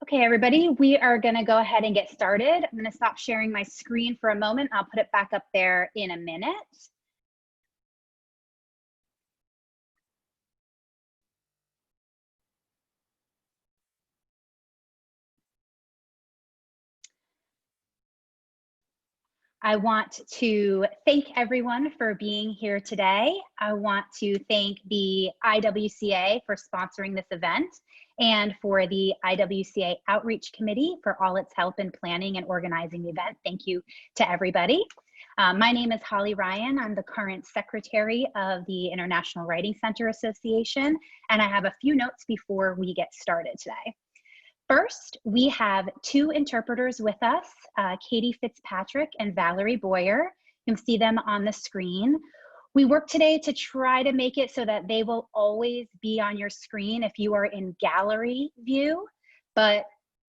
Okay, everybody, we are going to go ahead and get started. I'm going to stop sharing my screen for a moment. I'll put it back up there in a minute. I want to thank everyone for being here today. I want to thank the IWCA for sponsoring this event and for the IWCA Outreach Committee for all its help in planning and organizing the event. Thank you to everybody. My name is Holly Ryan. I'm the current secretary of the International Writing Center Association, and I have a few notes before we get started today. First, we have two interpreters with us, Katie Fitzpatrick and Valerie Boyer. You can see them on the screen. We work today to try to make it so that they will always be on your screen if you are in gallery view, but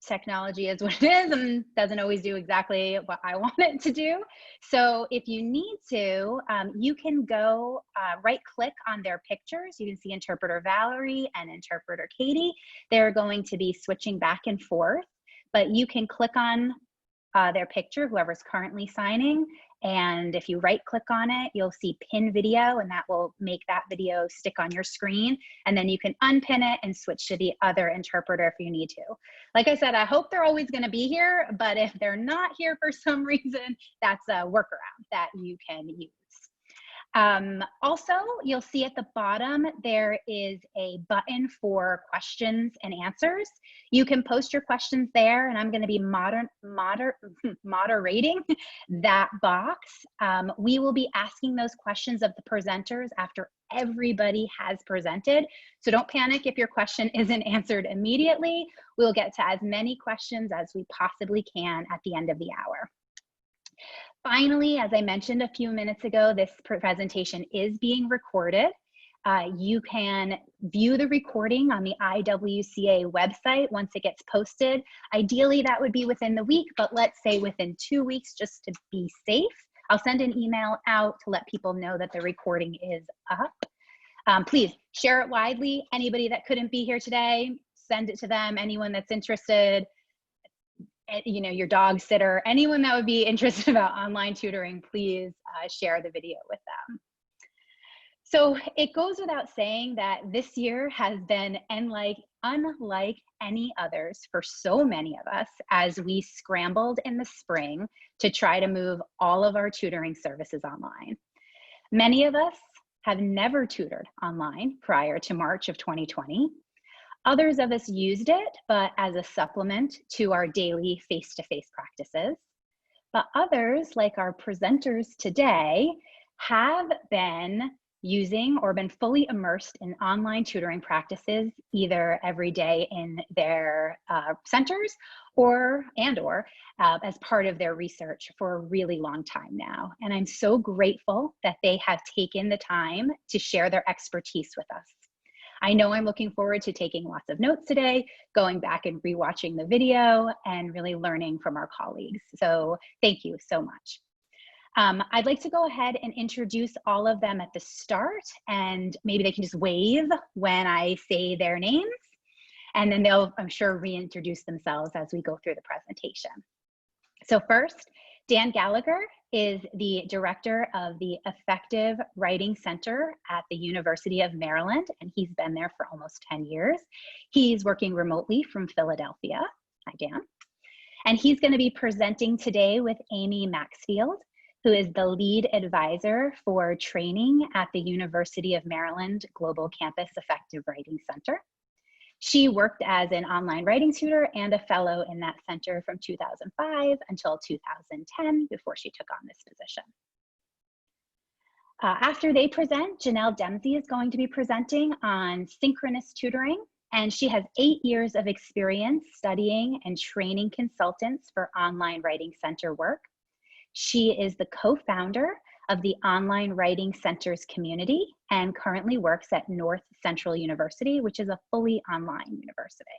technology is what it is and doesn't always do exactly what I want it to do. So if you need to, you can go right click on their pictures. You can see interpreter Valerie and interpreter Katie. They're going to be switching back and forth, but you can click on their picture, whoever's currently signing. And if you right click on it, you'll see pin video, and that will make that video stick on your screen. And then you can unpin it and switch to the other interpreter if you need to. Like I said, I hope they're always going to be here, but if they're not here for some reason, that's a workaround that you can use. Also, you'll see at the bottom, there is a button for questions and answers. You can post your questions there, and I'm going to be moderating that box. We will be asking those questions of the presenters after everybody has presented. So don't panic if your question isn't answered immediately. We'll get to as many questions as we possibly can at the end of the hour. Finally, as I mentioned a few minutes ago, this presentation is being recorded. You can view the recording on the IWCA website once it gets posted. Ideally, that would be within the week, but let's say within 2 weeks just to be safe. I'll send an email out to let people know that the recording is up. Please share it widely. Anybody that couldn't be here today, send it to them. Anyone that's interested, you know, your dog sitter, anyone that would be interested about online tutoring, please share the video with them. So it goes without saying that this year has been unlike any others for so many of us as we scrambled in the spring to try to move all of our tutoring services online. Many of us have never tutored online prior to March of 2020. Others of us used it, but as a supplement to our daily face-to-face practices. But others, like our presenters today, have been using or been fully immersed in online tutoring practices either every day in their centers or as part of their research for a really long time now. And I'm so grateful that they have taken the time to share their expertise with us. I know I'm looking forward to taking lots of notes today, going back and rewatching the video and really learning from our colleagues. So thank you so much. I'd like to go ahead and introduce all of them at the start, and maybe they can just wave when I say their names, and then they'll, I'm sure, reintroduce themselves as we go through the presentation. So first, Dan Gallagher is the director of the Effective Writing Center at the University of Maryland, and he's been there for almost 10 years. He's working remotely from Philadelphia. Hi, Dan. And he's going to be presenting today with Amy Maxfield, who is the lead advisor for training at the University of Maryland Global Campus Effective Writing Center. She worked as an online writing tutor and a fellow in that center from 2005 until 2010 before she took on this position. After they present, Janelle Dempsey is going to be presenting on synchronous tutoring, and she has 8 years of experience studying and training consultants for online writing center work. She is the co-founder of the Online Writing Centers community and currently works at North Central University, which is a fully online university.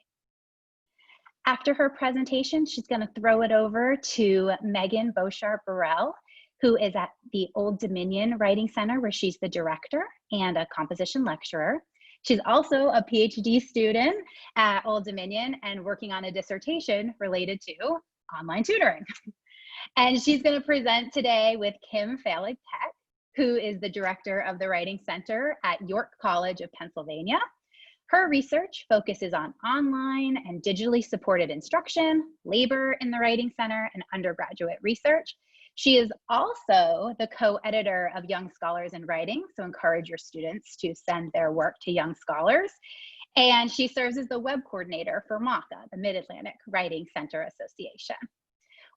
After her presentation, she's going to throw it over to Megan Beauchart-Burrell, who is at the Old Dominion Writing Center, where she's the director and a composition lecturer. She's also a PhD student at Old Dominion and working on a dissertation related to online tutoring. And she's going to present today with Kim Falig-Peck, who is the director of the Writing Center at York College of Pennsylvania. Her research focuses on online and digitally supported instruction, labor in the Writing Center, and undergraduate research. She is also the co-editor of Young Scholars in Writing, so encourage your students to send their work to Young Scholars. And she serves as the web coordinator for MACA, the Mid-Atlantic Writing Center Association.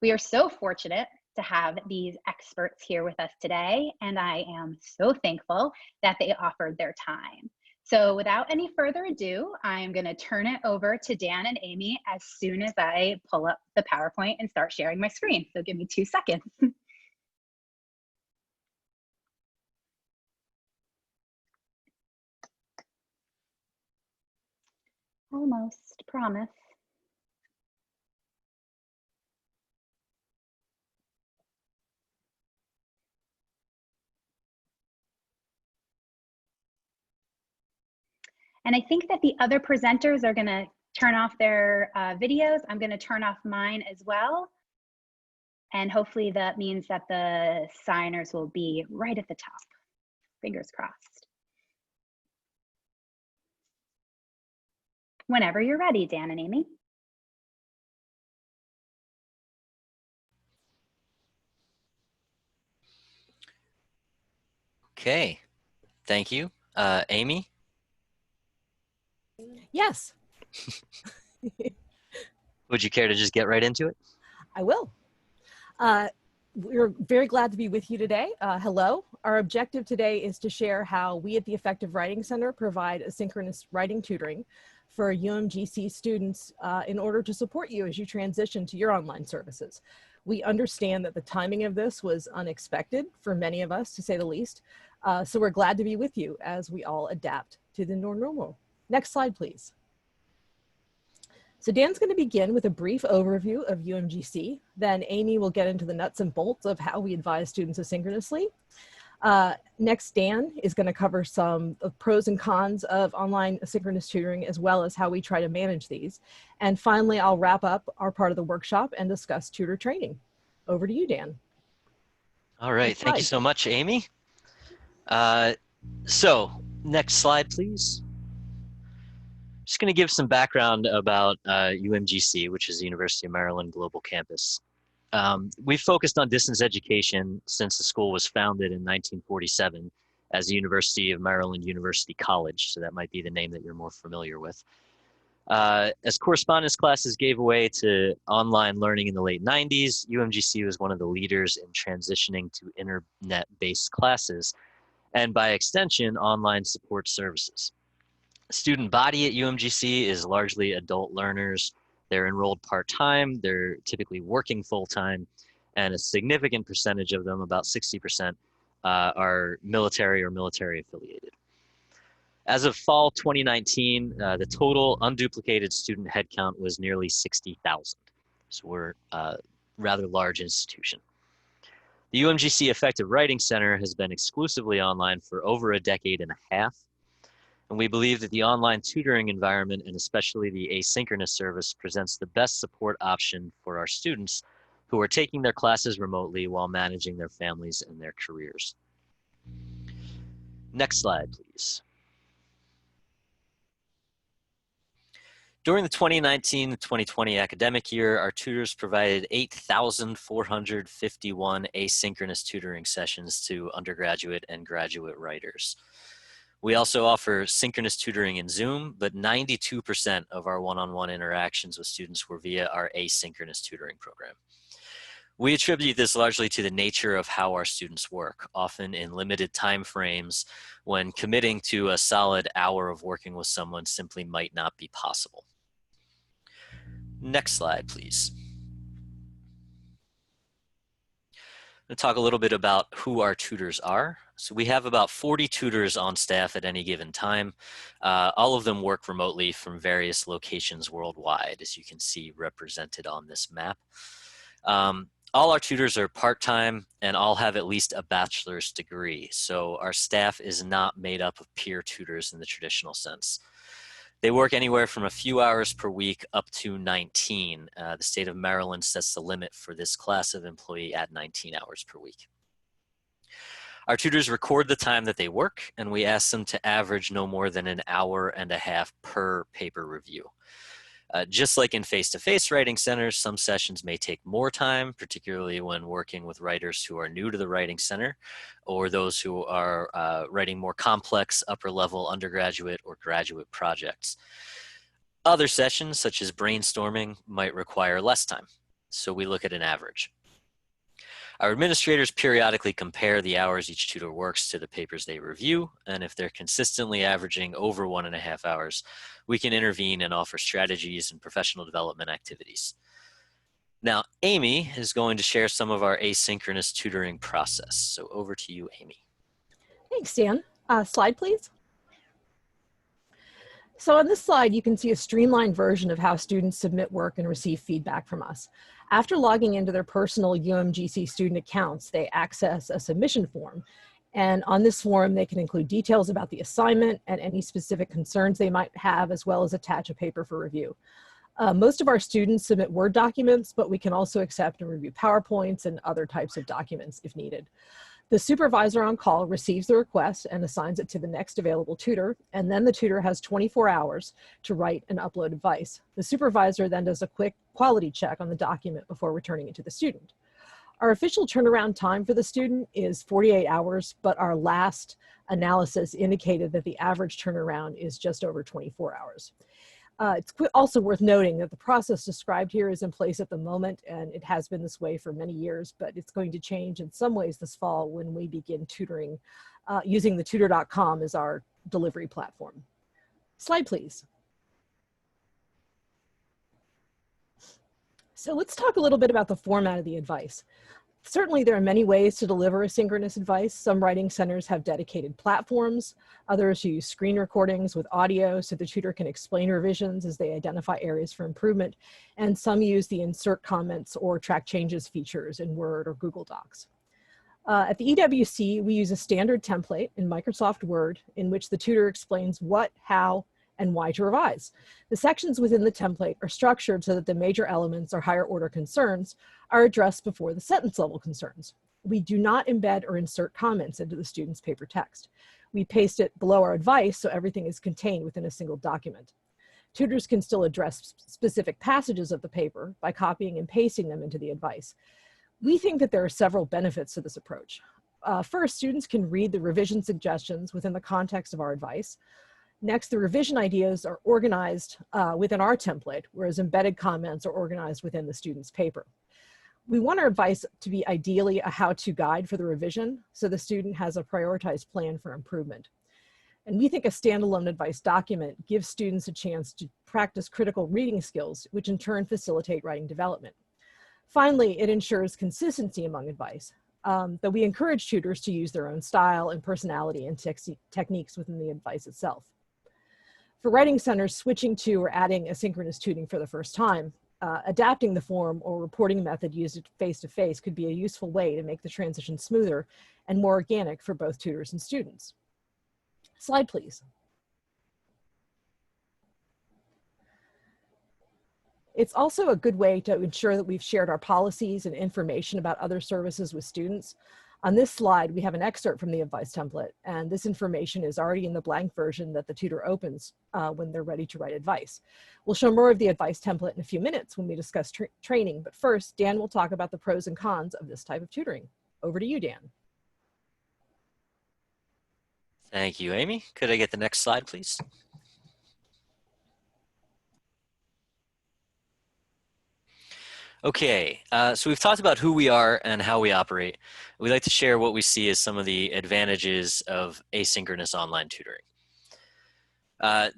We are so fortunate to have these experts here with us today, and I am so thankful that they offered their time. So without any further ado, I'm going to turn it over to Dan and Amy as soon as I pull up the PowerPoint and start sharing my screen. So give me 2 seconds. Almost, promise. And I think that the other presenters are going to turn off their videos. I'm going to turn off mine as well. And hopefully that means that the signers will be right at the top. Fingers crossed. Whenever you're ready, Dan and Amy. Okay, thank you. Amy? Yes. Would you care to just get right into it? I will. We're very glad to be with you today. Hello. Our objective today is to share how we at the Effective Writing Center provide asynchronous writing tutoring for UMGC students in order to support you as you transition to your online services. We understand that the timing of this was unexpected for many of us, to say the least. So we're glad to be with you as we all adapt to the new normal. Next slide, please. So Dan's going to begin with a brief overview of UMGC. Then Amy will get into the nuts and bolts of how we advise students asynchronously. Next, Dan is going to cover some of pros and cons of online asynchronous tutoring, as well as how we try to manage these. And finally, I'll wrap up our part of the workshop and discuss tutor training. Over to you, Dan. All right, thank you so much, Amy. So next slide, please. Just going to give some background about UMGC, which is the University of Maryland Global Campus. We've focused on distance education since the school was founded in 1947 as the University of Maryland University College, so that might be the name that you're more familiar with. As correspondence classes gave way to online learning in the late 90s, UMGC was one of the leaders in transitioning to internet-based classes, and by extension, online support services. Student body at UMGC is largely adult learners. They're enrolled part-time, they're typically working full-time, and a significant percentage of them, about 60%, are military or military affiliated. As of fall 2019, the total unduplicated student headcount was nearly 60,000. So we're a rather large institution. The UMGC Effective Writing Center has been exclusively online for over a decade and a half. And we believe that the online tutoring environment, and especially the asynchronous service, presents the best support option for our students who are taking their classes remotely while managing their families and their careers. Next slide, please. During the 2019-2020 academic year, our tutors provided 8,451 asynchronous tutoring sessions to undergraduate and graduate writers. We also offer synchronous tutoring in Zoom, but 92% of our one-on-one interactions with students were via our asynchronous tutoring program. We attribute this largely to the nature of how our students work, often in limited time frames when committing to a solid hour of working with someone simply might not be possible. Next slide, please. To talk a little bit about who our tutors are. So we have about 40 tutors on staff at any given time. All of them work remotely from various locations worldwide, as you can see represented on this map. All our tutors are part-time and all have at least a bachelor's degree. So our staff is not made up of peer tutors in the traditional sense. They work anywhere from a few hours per week up to 19. The state of Maryland sets the limit for this class of employee at 19 hours per week. Our tutors record the time that they work, and we ask them to average no more than an hour and a half per paper review. Just like in face-to-face writing centers, some sessions may take more time, particularly when working with writers who are new to the writing center or those who are writing more complex upper-level undergraduate or graduate projects. Other sessions, such as brainstorming, might require less time, so we look at an average. Our administrators periodically compare the hours each tutor works to the papers they review, and if they're consistently averaging over 1.5 hours, we can intervene and offer strategies and professional development activities. Now, Amy is going to share some of our asynchronous tutoring process. So over to you, Amy. Thanks, Dan. Slide, please. So on this slide, you can see a streamlined version of how students submit work and receive feedback from us. After logging into their personal UMGC student accounts, they access a submission form. And on this form, they can include details about the assignment and any specific concerns they might have, as well as attach a paper for review. Most of our students submit Word documents, but we can also accept and review PowerPoints and other types of documents if needed. The supervisor on call receives the request and assigns it to the next available tutor, and then the tutor has 24 hours to write and upload advice. The supervisor then does a quick quality check on the document before returning it to the student. Our official turnaround time for the student is 48 hours, but our last analysis indicated that the average turnaround is just over 24 hours. It's also worth noting that the process described here is in place at the moment, and it has been this way for many years, but it's going to change in some ways this fall when we begin tutoring using the tutor.com as our delivery platform. Slide, please. So let's talk a little bit about the format of the advice. Certainly, there are many ways to deliver asynchronous advice. Some writing centers have dedicated platforms. Others use screen recordings with audio so the tutor can explain revisions as they identify areas for improvement. And some use the insert comments or track changes features in Word or Google Docs. At the IWCA, we use a standard template in Microsoft Word in which the tutor explains what, how, and why to revise. The sections within the template are structured so that the major elements or higher order concerns are addressed before the sentence level concerns. We do not embed or insert comments into the student's paper text. We paste it below our advice so everything is contained within a single document. Tutors can still address specific passages of the paper by copying and pasting them into the advice. We think that there are several benefits to this approach. First, students can read the revision suggestions within the context of our advice. Next, the revision ideas are organized within our template, whereas embedded comments are organized within the student's paper. We want our advice to be ideally a how-to guide for the revision, so the student has a prioritized plan for improvement. And we think a standalone advice document gives students a chance to practice critical reading skills, which in turn facilitate writing development. Finally, it ensures consistency among advice, though we encourage tutors to use their own style and personality and techniques within the advice itself. For writing centers switching to or adding asynchronous tutoring for the first time, adapting the form or reporting method used face-to-face could be a useful way to make the transition smoother and more organic for both tutors and students. Slide, please. It's also a good way to ensure that we've shared our policies and information about other services with students. On this slide, we have an excerpt from the advice template, and this information is already in the blank version that the tutor opens when they're ready to write advice. We'll show more of the advice template in a few minutes when we discuss training, but first, Dan will talk about the pros and cons of this type of tutoring. Over to you, Dan. Thank you, Amy. Could I get the next slide, please? Okay, so we've talked about who we are and how we operate. We'd like to share what we see as some of the advantages of asynchronous online tutoring.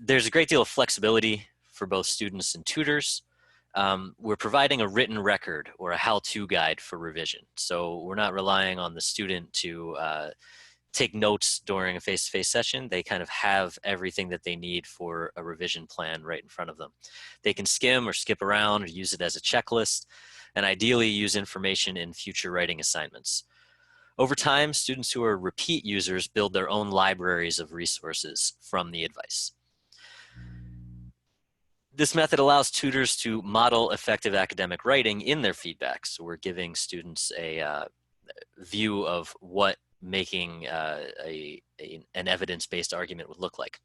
There's a great deal of flexibility for both students and tutors. We're providing a written record or a how-to guide for revision. So we're not relying on the student to take notes during a face-to-face session. They kind of have everything that they need for a revision plan right in front of them. They can skim or skip around or use it as a checklist. and ideally use information in future writing assignments. Over time, students who are repeat users build their own libraries of resources from the advice. This method allows tutors to model effective academic writing in their feedback. So we're giving students a view of what making an evidence-based argument would look like.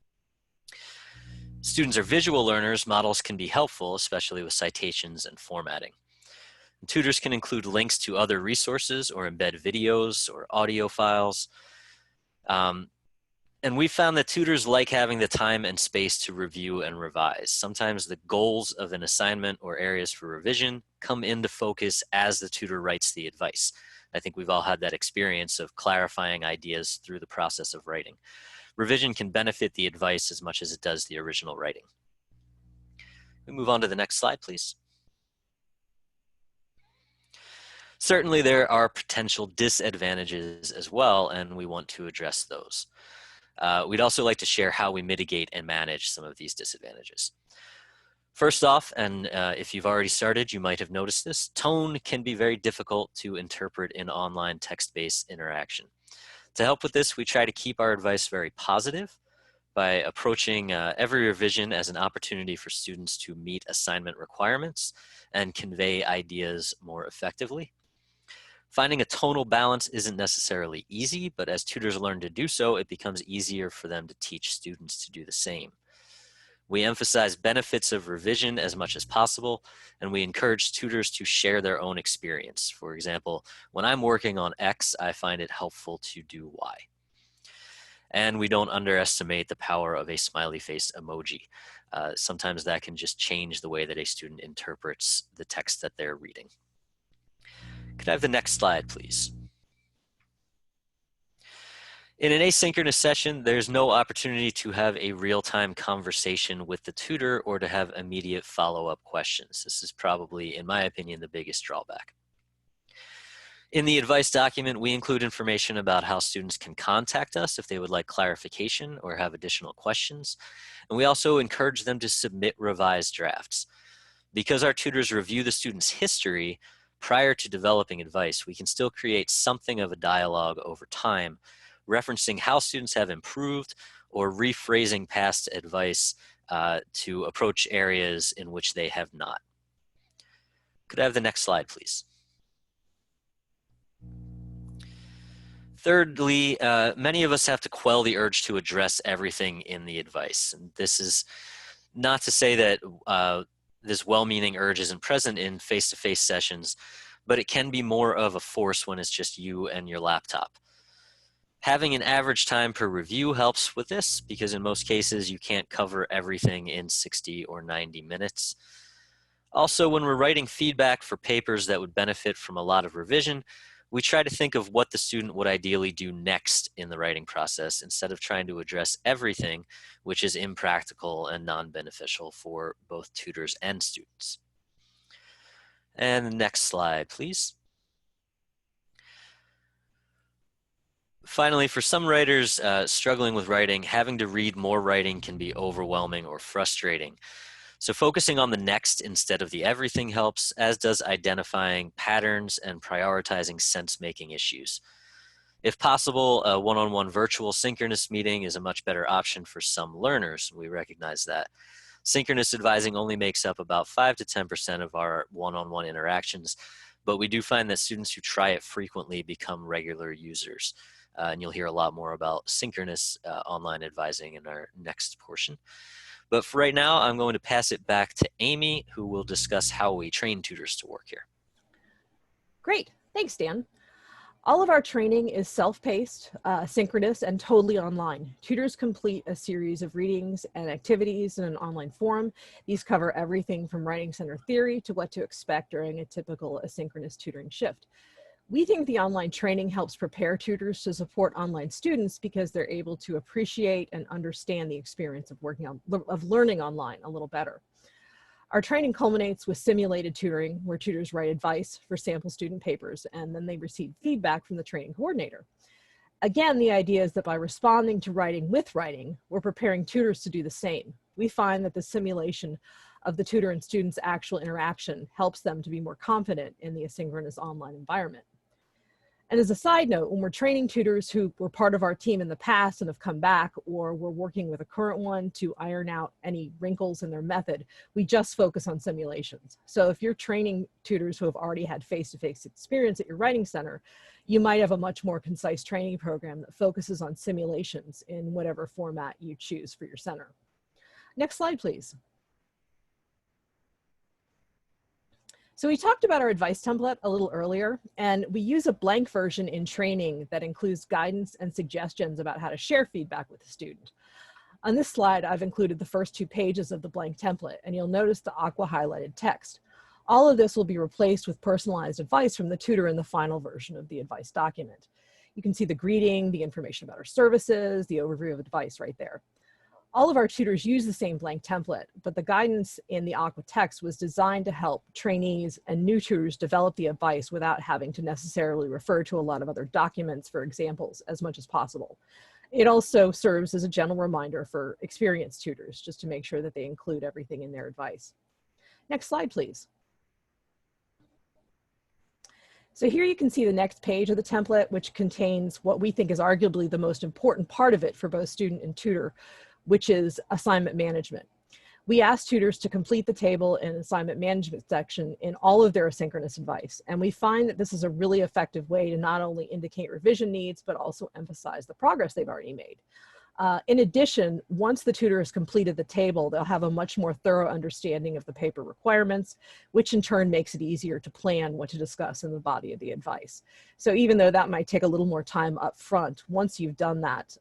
Students are visual learners. Models can be helpful, especially with citations and formatting. And tutors can include links to other resources or embed videos or audio files. And we found that tutors like having the time and space to review and revise. Sometimes the goals of an assignment or areas for revision come into focus as the tutor writes the advice. I think we've all had that experience of clarifying ideas through the process of writing. Revision can benefit the advice as much as it does the original writing. We move on to the next slide, please. Certainly there are potential disadvantages as well, and we want to address those. We'd also like to share how we mitigate and manage some of these disadvantages. First off, and if you've already started, you might have noticed this, tone can be very difficult to interpret in online text-based interaction. To help with this, we try to keep our advice very positive by approaching every revision as an opportunity for students to meet assignment requirements and convey ideas more effectively. Finding a tonal balance isn't necessarily easy, but as tutors learn to do so, it becomes easier for them to teach students to do the same. We emphasize benefits of revision as much as possible, and we encourage tutors to share their own experience. For example, when I'm working on X, I find it helpful to do Y. And we don't underestimate the power of a smiley-faced emoji. Sometimes that can just change the way that a student interprets the text that they're reading. Could I have the next slide, please? In an asynchronous session, there's no opportunity to have a real-time conversation with the tutor or to have immediate follow-up questions. This is probably, in my opinion, the biggest drawback. In the advice document, we include information about how students can contact us if they would like clarification or have additional questions. And we also encourage them to submit revised drafts. Because our tutors review the student's history prior to developing advice, we can still create something of a dialogue over time, referencing how students have improved or rephrasing past advice to approach areas in which they have not. Could I have the next slide, please? Thirdly, many of us have to quell the urge to address everything in the advice. And this is not to say that this well-meaning urge isn't present in face-to-face sessions, but it can be more of a force when it's just you and your laptop. Having an average time per review helps with this because in most cases you can't cover everything in 60 or 90 minutes. Also, when we're writing feedback for papers that would benefit from a lot of revision, we try to think of what the student would ideally do next in the writing process instead of trying to address everything, which is impractical and non-beneficial for both tutors and students. And the next slide, please. Finally, for some writers struggling with writing, having to read more writing can be overwhelming or frustrating. So focusing on the next instead of the everything helps, as does identifying patterns and prioritizing sense-making issues. If possible, a one-on-one virtual synchronous meeting is a much better option for some learners. We recognize that. Synchronous advising only makes up about 5 to 10% of our one-on-one interactions, but we do find that students who try it frequently become regular users. And you'll hear a lot more about synchronous online advising in our next portion. But for right now, I'm going to pass it back to Amy, who will discuss how we train tutors to work here. Great, thanks, Dan. All of our training is self-paced, synchronous, and totally online. Tutors complete a series of readings and activities in an online forum. These cover everything from writing center theory to what to expect during a typical asynchronous tutoring shift. We think the online training helps prepare tutors to support online students because they're able to appreciate and understand the experience of learning online a little better. Our training culminates with simulated tutoring, where tutors write advice for sample student papers, and then they receive feedback from the training coordinator. Again, the idea is that by responding to writing with writing, we're preparing tutors to do the same. We find that the simulation of the tutor and student's actual interaction helps them to be more confident in the asynchronous online environment. And as a side note, when we're training tutors who were part of our team in the past and have come back, or we're working with a current one to iron out any wrinkles in their method, we just focus on simulations. So if you're training tutors who have already had face-to-face experience at your writing center, you might have a much more concise training program that focuses on simulations in whatever format you choose for your center. Next slide, please. So we talked about our advice template a little earlier, and we use a blank version in training that includes guidance and suggestions about how to share feedback with the student. On this slide, I've included the first 2 pages of the blank template, and you'll notice the aqua highlighted text. All of this will be replaced with personalized advice from the tutor in the final version of the advice document. You can see the greeting, the information about our services, the overview of advice right there. All of our tutors use the same blank template, but the guidance in the aqua text was designed to help trainees and new tutors develop the advice without having to necessarily refer to a lot of other documents for examples as much as possible. It also serves as a gentle reminder for experienced tutors, just to make sure that they include everything in their advice. Next slide, please. So here you can see the next page of the template, which contains what we think is arguably the most important part of it for both student and tutor, which is assignment management. We ask tutors to complete the table and assignment management section in all of their asynchronous advice. And we find that this is a really effective way to not only indicate revision needs, but also emphasize the progress they've already made. In addition, once the tutor has completed the table, they'll have a much more thorough understanding of the paper requirements, which in turn makes it easier to plan what to discuss in the body of the advice. So even though that might take a little more time up front, once you've done that,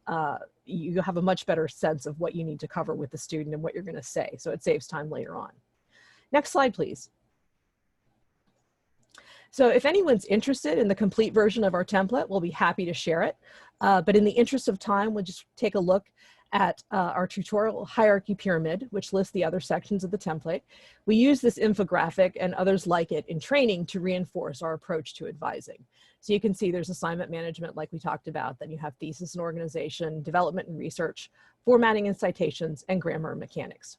you have a much better sense of what you need to cover with the student and what you're going to say. So it saves time later on. Next slide, please. So if anyone's interested in the complete version of our template, we'll be happy to share it. But in the interest of time, we'll just take a look at our tutorial hierarchy pyramid, which lists the other sections of the template. We use this infographic and others like it in training to reinforce our approach to advising. So you can see there's assignment management like we talked about, then you have thesis and organization, development and research, formatting and citations, and grammar and mechanics.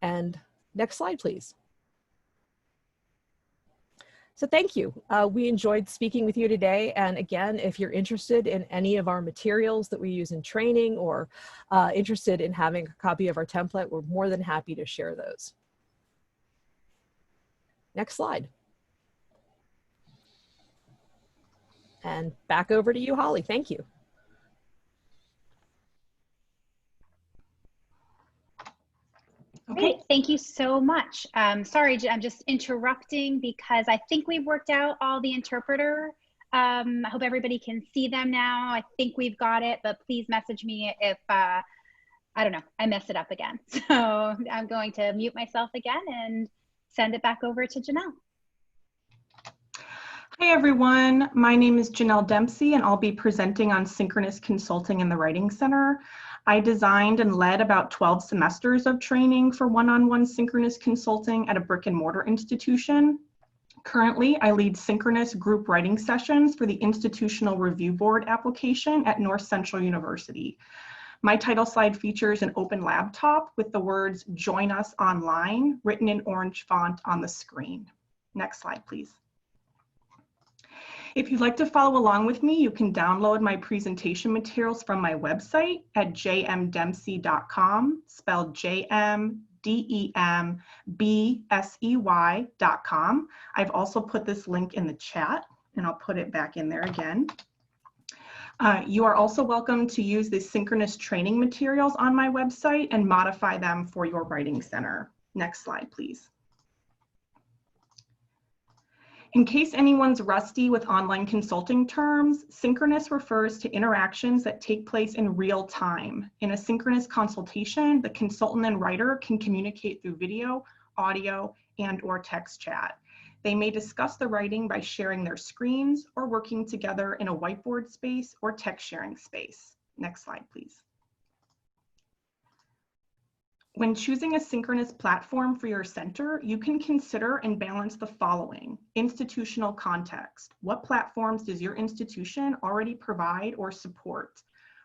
And next slide, please. So thank you. We enjoyed speaking with you today. And again, if you're interested in any of our materials that we use in training or interested in having a copy of our template, we're more than happy to share those. Next slide. And back over to you, Holly. Thank you. Great, thank you so much. Sorry, I'm just interrupting because I think we've worked out all the interpreter. I hope everybody can see them now. I think we've got it, but please message me if, I don't know, I mess it up again. So I'm going to mute myself again and send it back over to Janelle. Hi everyone, my name is Janelle Dempsey and I'll be presenting on synchronous consulting in the Writing Center. I designed and led about 12 semesters of training for one-on-one synchronous consulting at a brick and mortar institution. Currently, I lead synchronous group writing sessions for the Institutional Review Board application at North Central University. My title slide features an open laptop with the words "Join us online" written in orange font on the screen. Next slide, please. If you'd like to follow along with me, you can download my presentation materials from my website at jmdempsey.com, spelled JMDEMBSEY.com. I've also put this link in the chat, and I'll put it back in there again. You are also welcome to use the synchronous training materials on my website and modify them for your writing center. Next slide, please. In case anyone's rusty with online consulting terms, synchronous refers to interactions that take place in real time. In a synchronous consultation, the consultant and writer can communicate through video, audio, and/or text chat. They may discuss the writing by sharing their screens or working together in a whiteboard space or text sharing space. Next slide, please. When choosing a synchronous platform for your center, you can consider and balance the following: institutional context. What platforms does your institution already provide or support?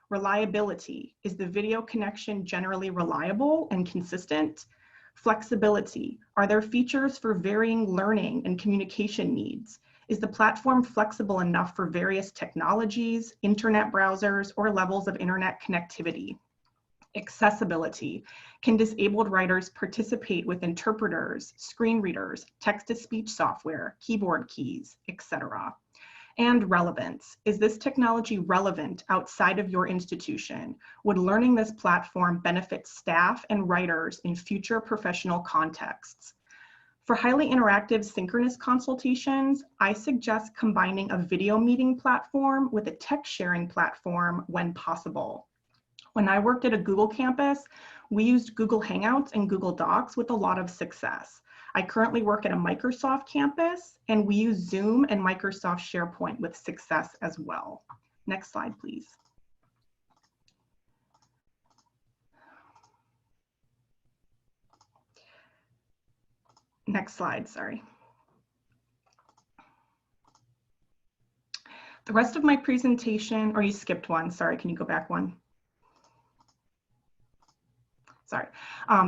Reliability. Is the video connection generally reliable and consistent? Flexibility. Are there features for varying learning and communication needs? Is the platform flexible enough for various technologies, internet browsers, or levels of internet connectivity? Accessibility. Can disabled writers participate with interpreters, screen readers, text-to-speech software, keyboard keys, etc.? And relevance. Is this technology relevant outside of your institution? Would learning this platform benefit staff and writers in future professional contexts? For highly interactive synchronous consultations, I suggest combining a video meeting platform with a text sharing platform when possible. When I worked at a Google campus, we used Google Hangouts and Google Docs with a lot of success. I currently work at a Microsoft campus, and we use Zoom and Microsoft SharePoint with success as well. Next slide, please. Next slide, sorry. The rest of my presentation, or you skipped one, sorry, can you go back one? Sorry.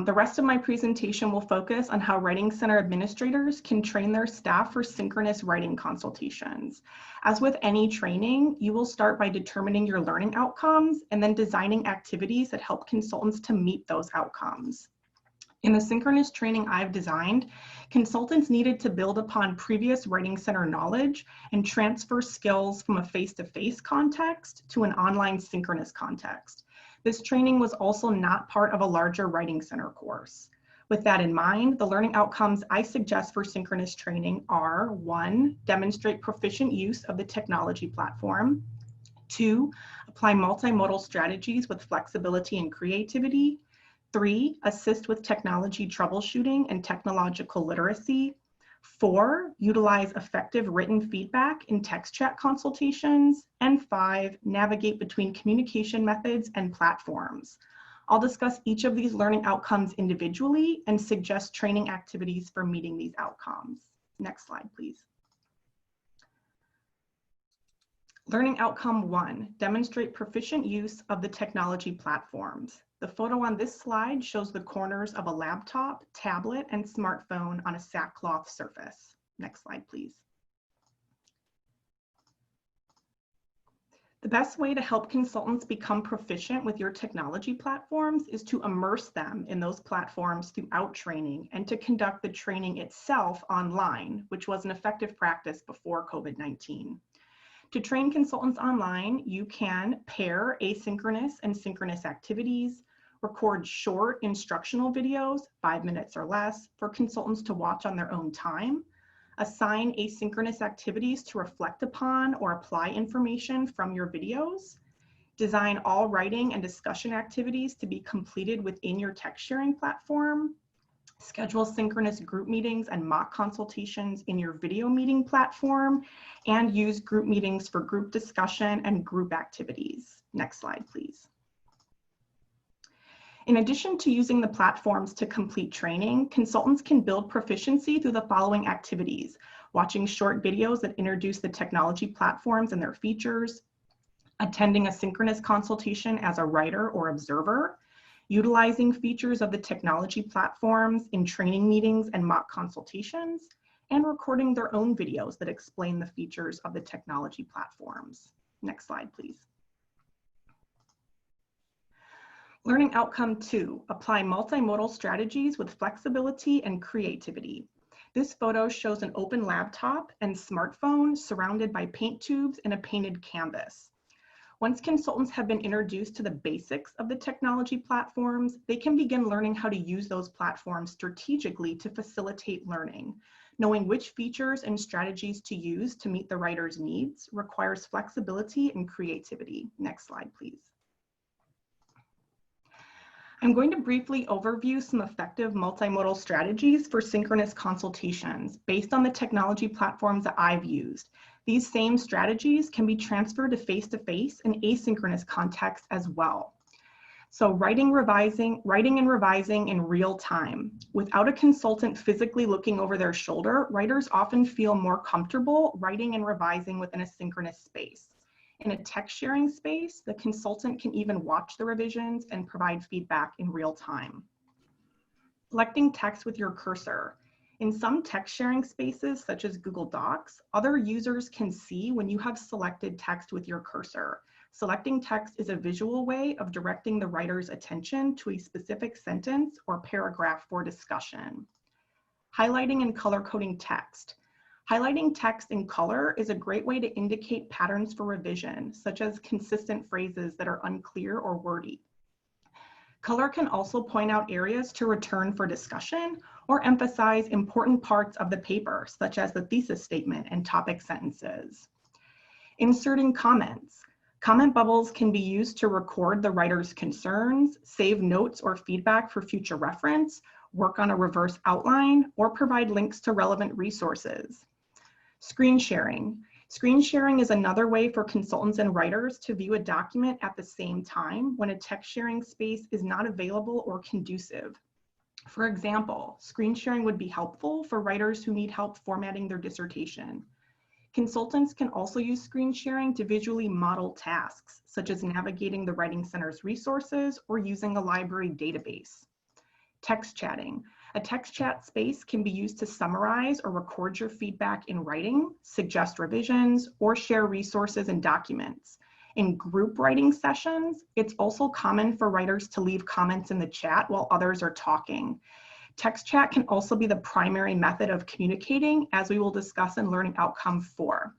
The rest of my presentation will focus on how Writing Center administrators can train their staff for synchronous writing consultations. As with any training, you will start by determining your learning outcomes and then designing activities that help consultants to meet those outcomes. In the synchronous training I've designed, consultants needed to build upon previous Writing Center knowledge and transfer skills from a face-to-face context to an online synchronous context. This training was also not part of a larger Writing Center course. With that in mind, the learning outcomes I suggest for synchronous training are: 1, demonstrate proficient use of the technology platform; 2, apply multimodal strategies with flexibility and creativity; 3, assist with technology troubleshooting and technological literacy; 4, utilize effective written feedback in text chat consultations; and 5, navigate between communication methods and platforms. I'll discuss each of these learning outcomes individually and suggest training activities for meeting these outcomes. Next slide, please. Learning outcome 1, demonstrate proficient use of the technology platforms. The photo on this slide shows the corners of a laptop, tablet, and smartphone on a sackcloth surface. Next slide, please. The best way to help consultants become proficient with your technology platforms is to immerse them in those platforms throughout training and to conduct the training itself online, which was an effective practice before COVID-19. To train consultants online, you can pair asynchronous and synchronous activities, record short instructional videos, 5 minutes or less, for consultants to watch on their own time, assign asynchronous activities to reflect upon or apply information from your videos, design all writing and discussion activities to be completed within your text sharing platform, schedule synchronous group meetings and mock consultations in your video meeting platform, and use group meetings for group discussion and group activities. Next slide, please. In addition to using the platforms to complete training, consultants can build proficiency through the following activities: watching short videos that introduce the technology platforms and their features, attending a synchronous consultation as a writer or observer, utilizing features of the technology platforms in training meetings and mock consultations, and recording their own videos that explain the features of the technology platforms. Next slide, please. Learning outcome 2, apply multimodal strategies with flexibility and creativity. This photo shows an open laptop and smartphone surrounded by paint tubes and a painted canvas. Once consultants have been introduced to the basics of the technology platforms, they can begin learning how to use those platforms strategically to facilitate learning. Knowing which features and strategies to use to meet the writer's needs requires flexibility and creativity. Next slide, please. I'm going to briefly overview some effective multimodal strategies for synchronous consultations based on the technology platforms that I've used. These same strategies can be transferred to face-to-face and asynchronous contexts as well. So writing and revising in real time. Without a consultant physically looking over their shoulder, writers often feel more comfortable writing and revising within a synchronous space. In a text sharing space, the consultant can even watch the revisions and provide feedback in real time. Selecting text with your cursor. In some text sharing spaces, such as Google Docs, other users can see when you have selected text with your cursor. Selecting text is a visual way of directing the writer's attention to a specific sentence or paragraph for discussion. Highlighting and color coding text. Highlighting text in color is a great way to indicate patterns for revision, such as consistent phrases that are unclear or wordy. Color can also point out areas to return for discussion or emphasize important parts of the paper, such as the thesis statement and topic sentences. Inserting comments. Comment bubbles can be used to record the writer's concerns, save notes or feedback for future reference, work on a reverse outline, or provide links to relevant resources. Screen sharing. Screen sharing is another way for consultants and writers to view a document at the same time when a text sharing space is not available or conducive. For example, screen sharing would be helpful for writers who need help formatting their dissertation. Consultants can also use screen sharing to visually model tasks, such as navigating the Writing Center's resources or using a library database. Text chatting. A text chat space can be used to summarize or record your feedback in writing, suggest revisions, or share resources and documents. In group writing sessions, it's also common for writers to leave comments in the chat while others are talking. Text chat can also be the primary method of communicating, as we will discuss in Learning Outcome 4.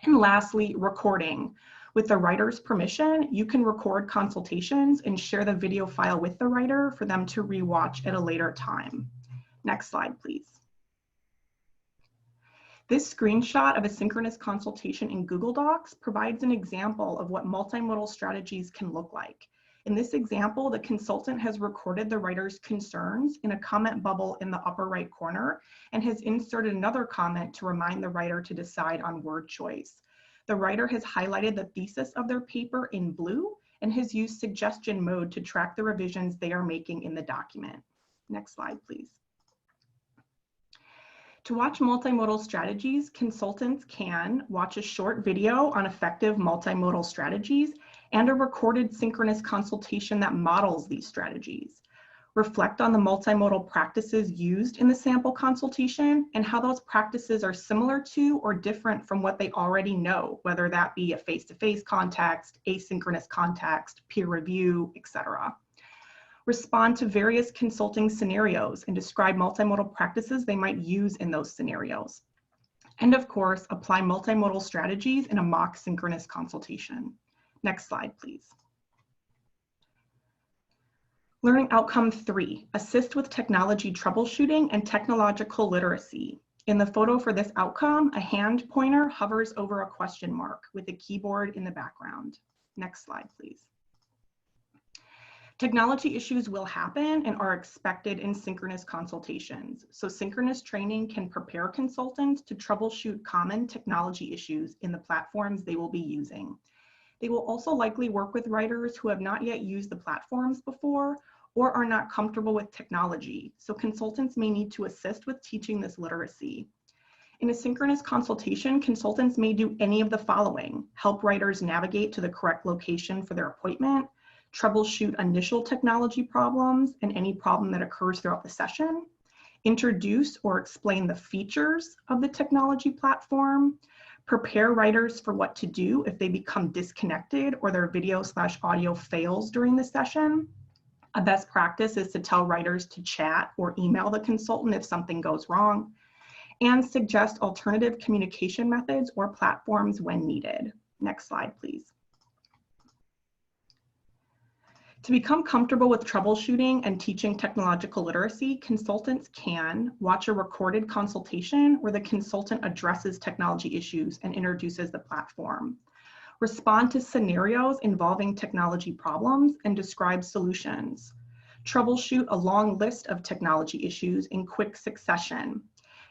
And lastly, recording. With the writer's permission, you can record consultations and share the video file with the writer for them to rewatch at a later time. Next slide, please. This screenshot of a synchronous consultation in Google Docs provides an example of what multimodal strategies can look like. In this example, the consultant has recorded the writer's concerns in a comment bubble in the upper right corner and has inserted another comment to remind the writer to decide on word choice. The writer has highlighted the thesis of their paper in blue and has used suggestion mode to track the revisions they are making in the document. Next slide, please. To watch multimodal strategies, consultants can watch a short video on effective multimodal strategies and a recorded synchronous consultation that models these strategies. Reflect on the multimodal practices used in the sample consultation and how those practices are similar to or different from what they already know, whether that be a face-to-face context, asynchronous context, peer review, etc. Respond to various consulting scenarios and describe multimodal practices they might use in those scenarios. And of course, apply multimodal strategies in a mock synchronous consultation. Next slide, please. Learning Outcome 3, assist with technology troubleshooting and technological literacy. In the photo for this outcome, a hand pointer hovers over a question mark with a keyboard in the background. Next slide, please. Technology issues will happen and are expected in synchronous consultations. So synchronous training can prepare consultants to troubleshoot common technology issues in the platforms they will be using. They will also likely work with writers who have not yet used the platforms before or are not comfortable with technology. So consultants may need to assist with teaching this literacy. In a synchronous consultation, consultants may do any of the following: help writers navigate to the correct location for their appointment, troubleshoot initial technology problems and any problem that occurs throughout the session, introduce or explain the features of the technology platform, prepare writers for what to do if they become disconnected or their video/audio fails during the session. A best practice is to tell writers to chat or email the consultant if something goes wrong, and suggest alternative communication methods or platforms when needed. Next slide, please. To become comfortable with troubleshooting and teaching technological literacy, consultants can watch a recorded consultation where the consultant addresses technology issues and introduces the platform. Respond to scenarios involving technology problems and describe solutions. Troubleshoot a long list of technology issues in quick succession.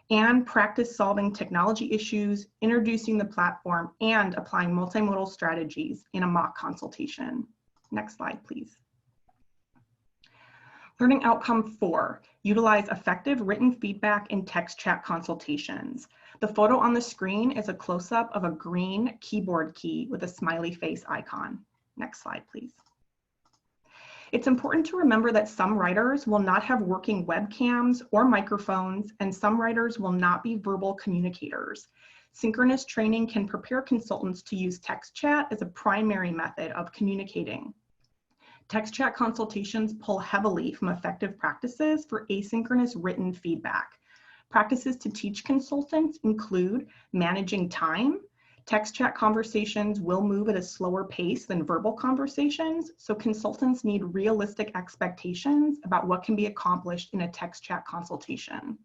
And practice solving technology issues, introducing the platform, and applying multimodal strategies in a mock consultation. Next slide, please. Learning Outcome 4, utilize effective written feedback in text chat consultations. The photo on the screen is a close-up of a green keyboard key with a smiley face icon. Next slide, please. It's important to remember that some writers will not have working webcams or microphones, and some writers will not be verbal communicators. Synchronous training can prepare consultants to use text chat as a primary method of communicating. Text chat consultations pull heavily from effective practices for asynchronous written feedback. Practices to teach consultants include managing time. Text chat conversations will move at a slower pace than verbal conversations, so consultants need realistic expectations about what can be accomplished in a text chat consultation.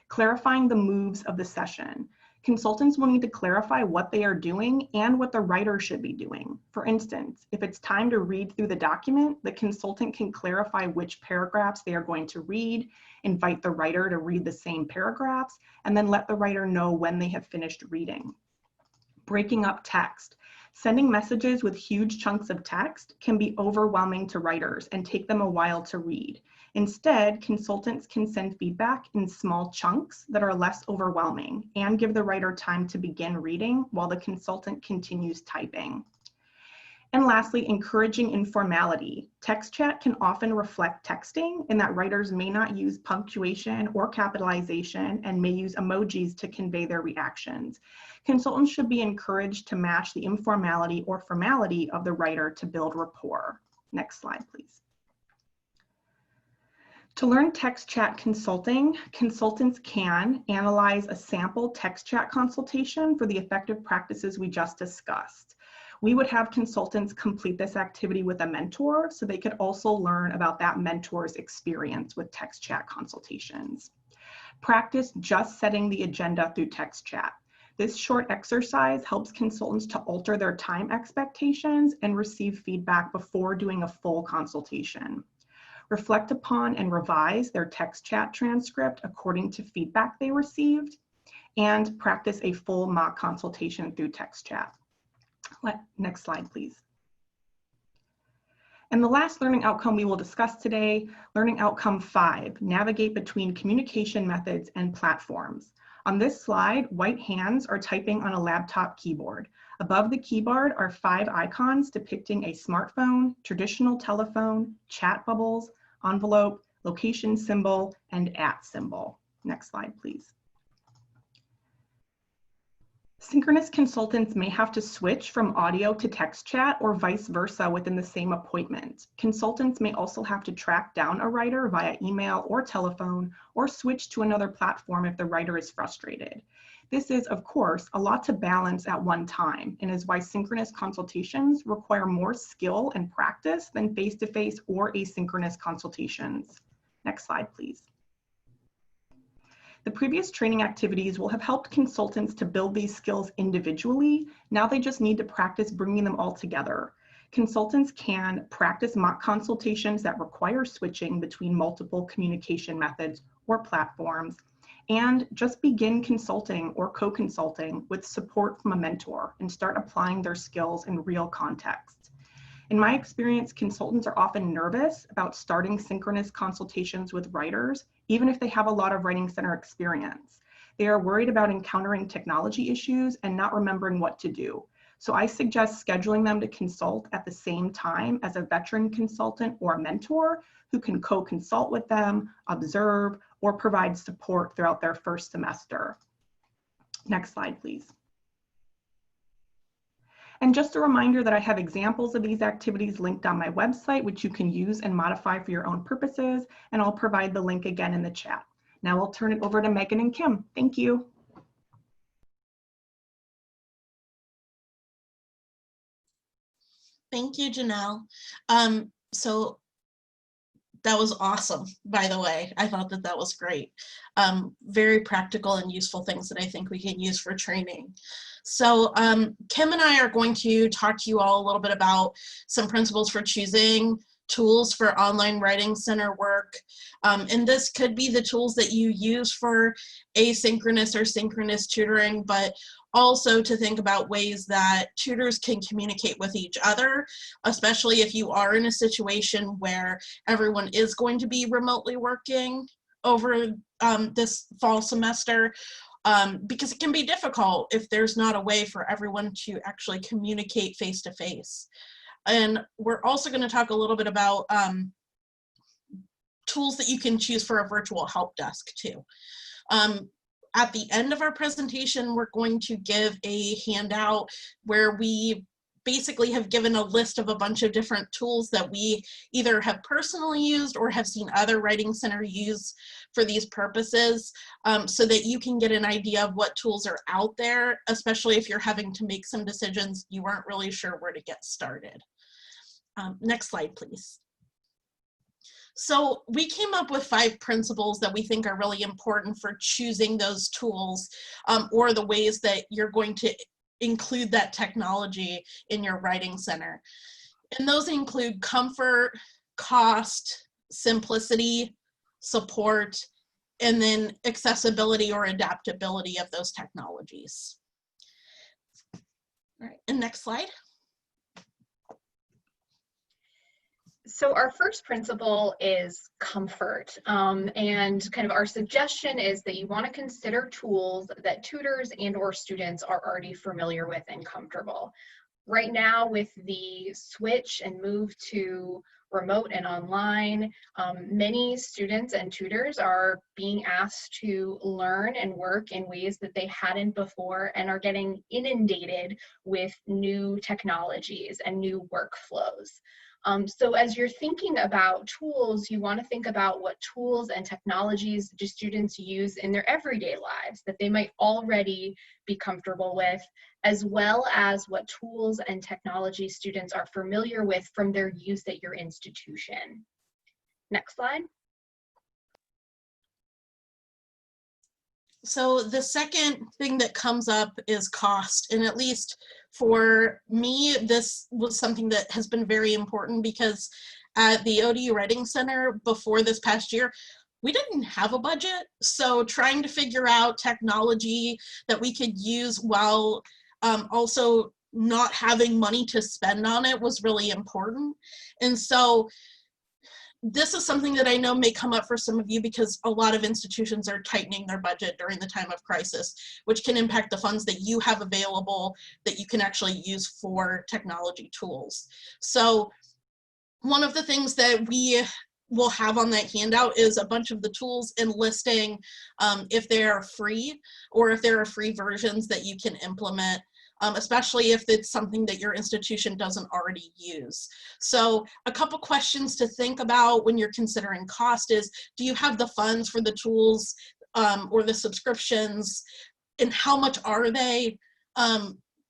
Clarifying the moves of the session. Consultants will need to clarify what they are doing and what the writer should be doing. For instance, if it's time to read through the document, the consultant can clarify which paragraphs they are going to read, invite the writer to read the same paragraphs, and then let the writer know when they have finished reading. Breaking up text. Sending messages with huge chunks of text can be overwhelming to writers and take them a while to read. Instead, consultants can send feedback in small chunks that are less overwhelming and give the writer time to begin reading while the consultant continues typing. And lastly, encouraging informality. Text chat can often reflect texting in that writers may not use punctuation or capitalization and may use emojis to convey their reactions. Consultants should be encouraged to match the informality or formality of the writer to build rapport. Next slide, please. To learn text chat consulting, consultants can analyze a sample text chat consultation for the effective practices we just discussed. We would have consultants complete this activity with a mentor so they could also learn about that mentor's experience with text chat consultations. Practice just setting the agenda through text chat. This short exercise helps consultants to alter their time expectations and receive feedback before doing a full consultation. Reflect upon and revise their text chat transcript according to feedback they received, and practice a full mock consultation through text chat. Next slide, please. And the last learning outcome we will discuss today, learning outcome 5, navigate between communication methods and platforms. On this slide, white hands are typing on a laptop keyboard. Above the keyboard are 5 icons depicting a smartphone, traditional telephone, chat bubbles, envelope, location symbol, and @ symbol. Next slide, please. Synchronous consultants may have to switch from audio to text chat or vice versa within the same appointment. Consultants may also have to track down a writer via email or telephone or switch to another platform if the writer is frustrated. This is, of course, a lot to balance at one time and is why synchronous consultations require more skill and practice than face-to-face or asynchronous consultations. Next slide, please. The previous training activities will have helped consultants to build these skills individually. Now they just need to practice bringing them all together. Consultants can practice mock consultations that require switching between multiple communication methods or platforms, and just begin consulting or co-consulting with support from a mentor and start applying their skills in real context. In my experience, consultants are often nervous about starting synchronous consultations with writers, even if they have a lot of Writing Center experience. They are worried about encountering technology issues and not remembering what to do. So I suggest scheduling them to consult at the same time as a veteran consultant or a mentor who can co-consult with them, observe, or provide support throughout their first semester. Next slide, please. And just a reminder that I have examples of these activities linked on my website, which you can use and modify for your own purposes, and I'll provide the link again in the chat. Now I'll turn it over to Megan and Kim. Thank you. Thank you, Janelle. So that was awesome, by the way. I thought that that was great. Very practical and useful things that I think we can use for training. So Kim and I are going to talk to you all a little bit about some principles for choosing tools for online Writing Center work. And this could be the tools that you use for asynchronous or synchronous tutoring, but also to think about ways that tutors can communicate with each other, especially if you are in a situation where everyone is going to be remotely working over this fall semester, because it can be difficult if there's not a way for everyone to actually communicate face-to-face. And we're also going to talk a little bit about tools that you can choose for a virtual help desk too. At the end of our presentation, we're going to give a handout where we basically have given a list of a bunch of different tools that we either have personally used or have seen other Writing Center use for these purposes, so that you can get an idea of what tools are out there, especially if you're having to make some decisions you weren't really sure where to get started. Next slide, please. So we came up with 5 principles that we think are really important for choosing those tools, or the ways that you're going to include that technology in your Writing Center. And those include comfort, cost, simplicity, support, and then accessibility or adaptability of those technologies. All right, and next slide. So our first principle is comfort, and kind of our suggestion is that you want to consider tools that tutors and or students are already familiar with and comfortable. Right now, with the switch and move to remote and online, many students and tutors are being asked to learn and work in ways that they hadn't before and are getting inundated with new technologies and new workflows. So as you're thinking about tools, you want to think about what tools and technologies do students use in their everyday lives that they might already be comfortable with, as well as what tools and technology students are familiar with from their use at your institution. Next slide. So the second thing that comes up is cost, and at least for me, this was something that has been very important because at the ODU Writing Center before this past year, we didn't have a budget. So trying to figure out technology that we could use while also not having money to spend on it was really important. And so this is something that I know may come up for some of you because a lot of institutions are tightening their budget during the time of crisis, which can impact the funds that you have available that you can actually use for technology tools. So one of the things that we will have on that handout is a bunch of the tools and listing if they are free or if there are free versions that you can implement, especially if it's something that your institution doesn't already use. So a couple questions to think about when you're considering cost is, do you have the funds for the tools or the subscriptions, and how much are they?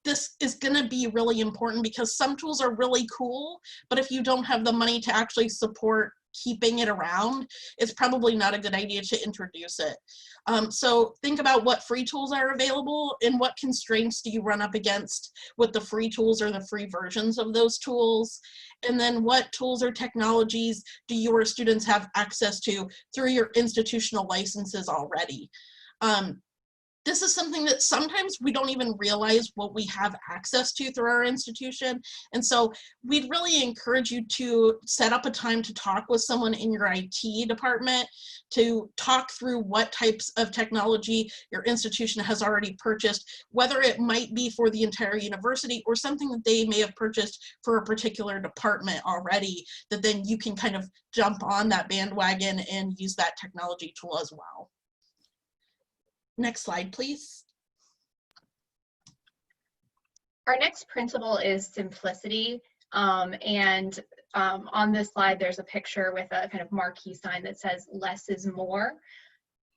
This is going to be really important because some tools are really cool, but if you don't have the money to actually support keeping it around, it's probably not a good idea to introduce it. So think about what free tools are available and what constraints do you run up against with the free tools or the free versions of those tools. And then what tools or technologies do your students have access to through your institutional licenses already? This is something that sometimes we don't even realize what we have access to through our institution. And so we'd really encourage you to set up a time to talk with someone in your IT department to talk through what types of technology your institution has already purchased, whether it might be for the entire university or something that they may have purchased for a particular department already, that then you can kind of jump on that bandwagon and use that technology tool as well. Next slide, please. Our next principle is simplicity. On this slide, there's a picture with a kind of marquee sign that says less is more.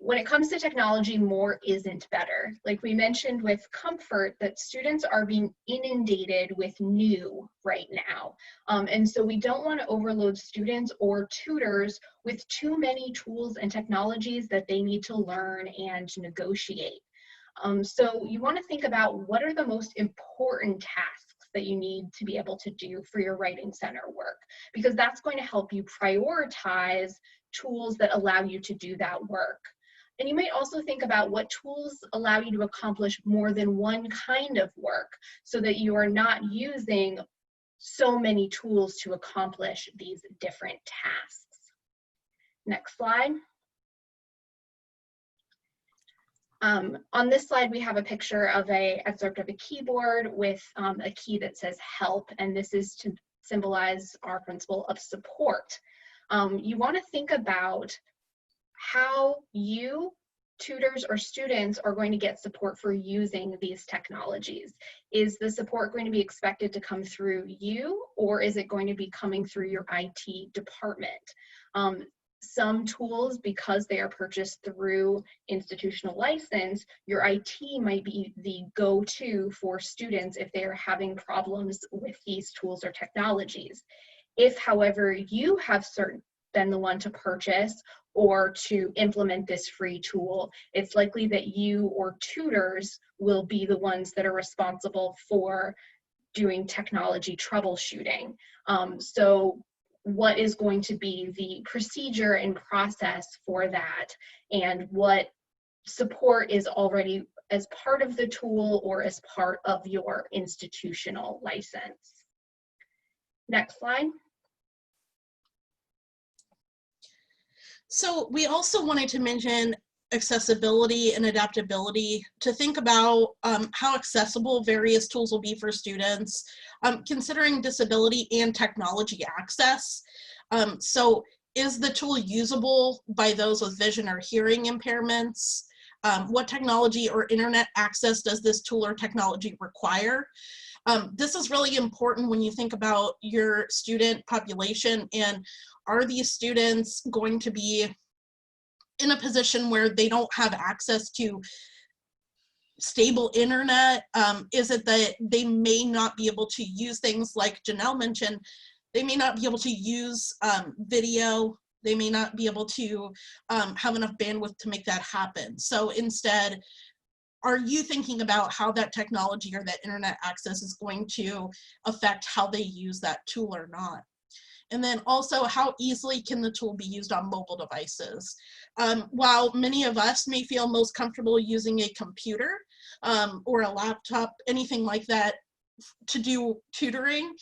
When it comes to technology, more isn't better. Like we mentioned with comfort, that students are being inundated with new right now. And so we don't want to overload students or tutors with too many tools and technologies that they need to learn and negotiate. So you want to think about what are the most important tasks that you need to be able to do for your Writing Center work, because that's going to help you prioritize tools that allow you to do that work. And you might also think about what tools allow you to accomplish more than one kind of work so that you are not using so many tools to accomplish these different tasks. Next slide. On this slide, we have a picture of an excerpt of a keyboard with a key that says help, and this is to symbolize our principle of support. You want to think about how you, tutors or students, are going to get support for using these technologies. Is the support going to be expected to come through you, or is it going to be coming through your IT department? Some tools, because they are purchased through institutional license, your IT might be the go-to for students if they are having problems with these tools or technologies. If, however, you have been the one to purchase or to implement this free tool, it's likely that you or tutors will be the ones that are responsible for doing technology troubleshooting. So what is going to be the procedure and process for that, and what support is already as part of the tool or as part of your institutional license. Next slide. So we also wanted to mention accessibility and adaptability, to think about how accessible various tools will be for students, considering disability and technology access. So is the tool usable by those with vision or hearing impairments? What technology or internet access does this tool or technology require? This is really important when you think about your student population, and are these students going to be in a position where they don't have access to stable internet? Is it that they may not be able to use things like Janelle mentioned? They may not be able to use video. They may not be able to have enough bandwidth to make that happen. So instead, are you thinking about how that technology or that internet access is going to affect how they use that tool or not? And then also, how easily can the tool be used on mobile devices? While many of us may feel most comfortable using a computer or a laptop, anything like that, to do tutoring,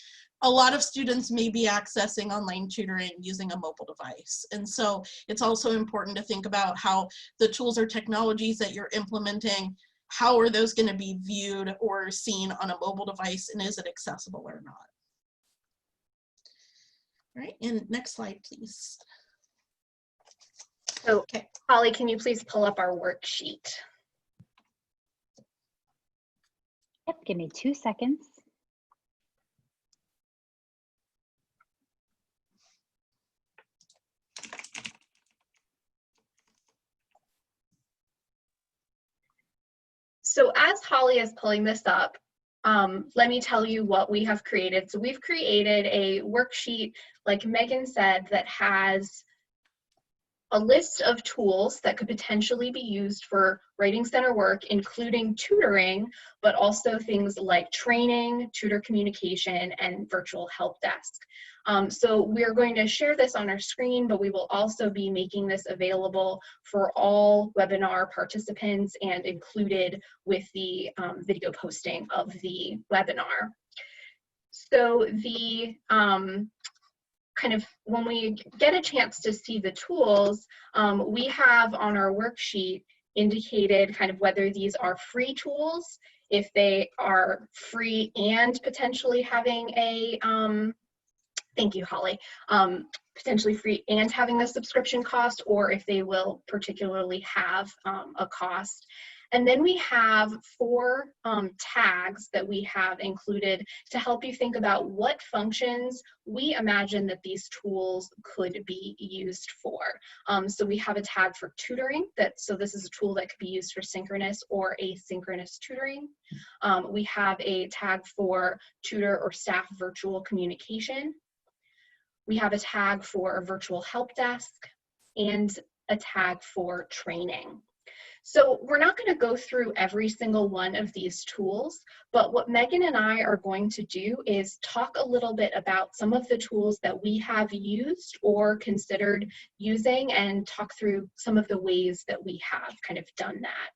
a lot of students may be accessing online tutoring using a mobile device. And so it's also important to think about how the tools or technologies that you're implementing, how are those going to be viewed or seen on a mobile device, and is it accessible or not? All right, and next slide, please. So, okay, Holly, can you please pull up our worksheet? Yep, give me 2 seconds. So as Holly is pulling this up, let me tell you what we have created. So we've created a worksheet, like Megan said, that has a list of tools that could potentially be used for Writing Center work, including tutoring, but also things like training, tutor communication, and virtual help desk. So we're going to share this on our screen, but we will also be making this available for all webinar participants and included with the video posting of the webinar. So the kind of, when we get a chance to see the tools, we have on our worksheet indicated kind of whether these are free tools, if they are free and potentially having a, thank you, Holly, potentially free and having a subscription cost, or if they will particularly have a cost. And then we have 4 tags that we have included to help you think about what functions we imagine that these tools could be used for. So we have a tag for tutoring, so this is a tool that could be used for synchronous or asynchronous tutoring. We have a tag for tutor or staff virtual communication. We have a tag for a virtual help desk and a tag for training. So we're not going to go through every single one of these tools, but what Megan and I are going to do is talk a little bit about some of the tools that we have used or considered using, and talk through some of the ways that we have kind of done that.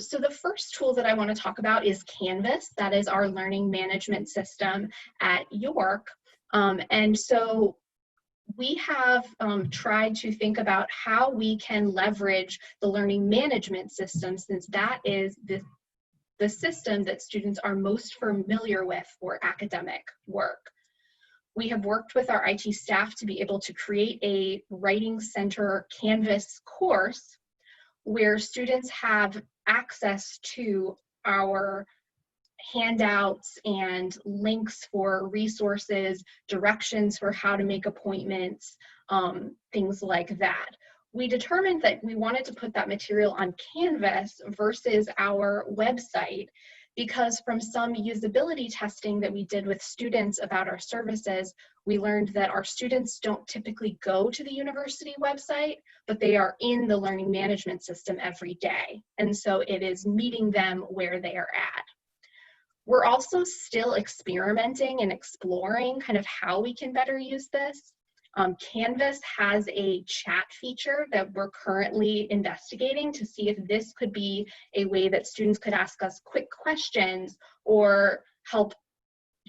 So the first tool that I want to talk about is Canvas. That is our learning management system at York. And so we have tried to think about how we can leverage the learning management system, since that is the the system that students are most familiar with for academic work. We have worked with our IT staff to be able to create a Writing Center Canvas course where students have access to our handouts and links for resources, directions for how to make appointments, things like that. We determined that we wanted to put that material on Canvas versus our website because from some usability testing that we did with students about our services, we learned that our students don't typically go to the university website, but they are in the learning management system every day. And so it is meeting them where they are at. We're also still experimenting and exploring kind of how we can better use this. Canvas has a chat feature that we're currently investigating to see if this could be a way that students could ask us quick questions or help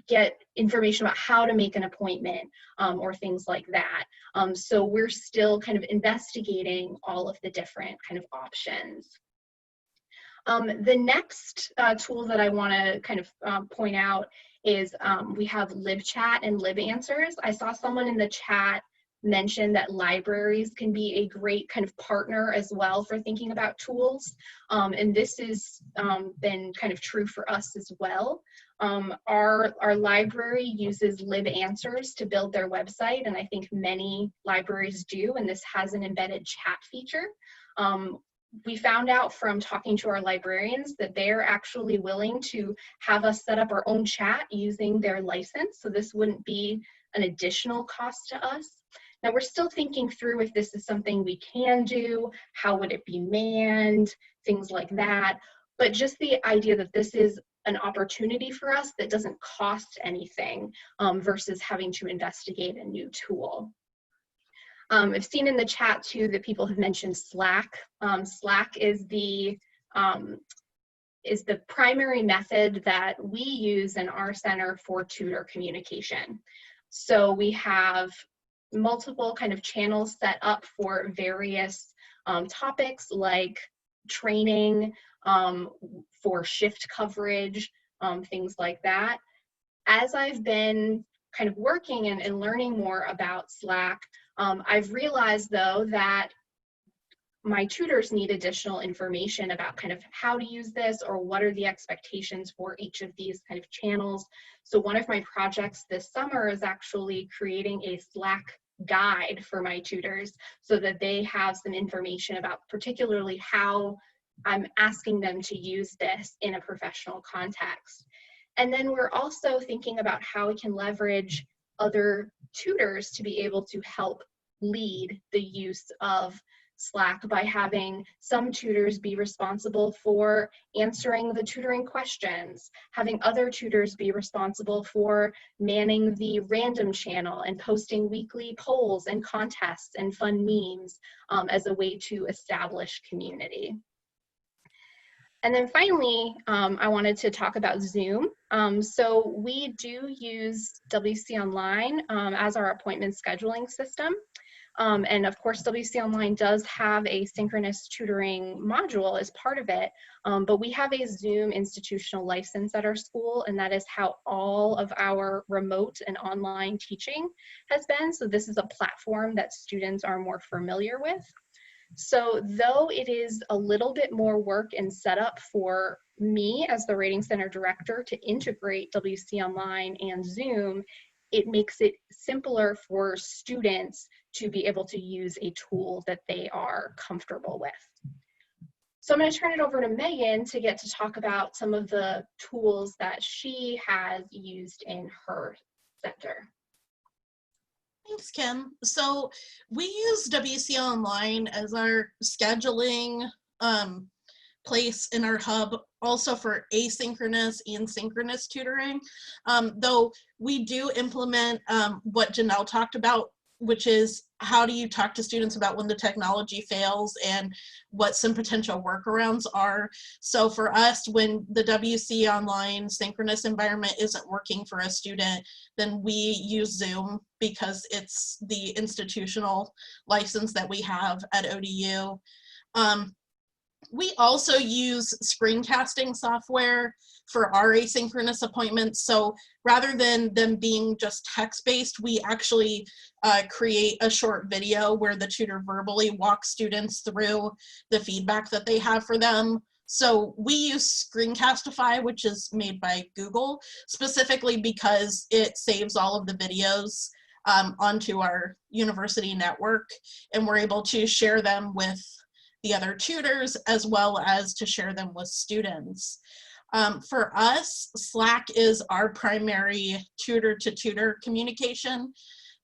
get information about how to make an appointment or things like that. So we're still kind of investigating all of the different kind of options. The next tool that I want to kind of point out is we have LibChat and LibAnswers. I saw someone in the chat mention that libraries can be a great kind of partner as well for thinking about tools. And this has been kind of true for us as well. Our library uses LibAnswers to build their website, and I think many libraries do, and this has an embedded chat feature. We found out from talking to our librarians that they're actually willing to have us set up our own chat using their license, so this wouldn't be an additional cost to us. Now we're still thinking through if this is something we can do, how would it be manned, things like that, but just the idea that this is an opportunity for us that doesn't cost anything versus having to investigate a new tool. I've seen in the chat too that people have mentioned Slack. Slack is the primary method that we use in our center for tutor communication. So we have multiple kind of channels set up for various topics like training, for shift coverage, things like that. As I've been kind of working and learning more about Slack, I've realized though that my tutors need additional information about kind of how to use this or what are the expectations for each of these kind of channels. So one of my projects this summer is actually creating a Slack guide for my tutors so that they have some information about particularly how I'm asking them to use this in a professional context. And then we're also thinking about how we can leverage other tutors to be able to help lead the use of Slack by having some tutors be responsible for answering the tutoring questions, having other tutors be responsible for manning the random channel and posting weekly polls and contests and fun memes as a way to establish community. And then finally, I wanted to talk about Zoom. So we do use WC Online as our appointment scheduling system. And of course, WC Online does have a synchronous tutoring module as part of it, but we have a Zoom institutional license at our school, and that is how all of our remote and online teaching has been. So this is a platform that students are more familiar with. So though it is a little bit more work and setup for me as the Rating Center Director to integrate WC Online and Zoom, it makes it simpler for students to be able to use a tool that they are comfortable with. So I'm going to turn it over to Megan to get to talk about some of the tools that she has used in her center. Thanks, Kim. So we use WC Online as our scheduling place in our hub, also for asynchronous and synchronous tutoring. Though we do implement what Janelle talked about, which is how do you talk to students about when the technology fails and what some potential workarounds are. So for us, when the WC Online synchronous environment isn't working for a student, then we use Zoom because it's the institutional license that we have at ODU. We also use screencasting software for our asynchronous appointments. So rather than them being just text-based, we actually create a short video where the tutor verbally walks students through the feedback that they have for them. So we use Screencastify, which is made by Google, specifically because it saves all of the videos onto our university network, and we're able to share them with the other tutors as well as to share them with students. For us, Slack is our primary tutor-to-tutor communication.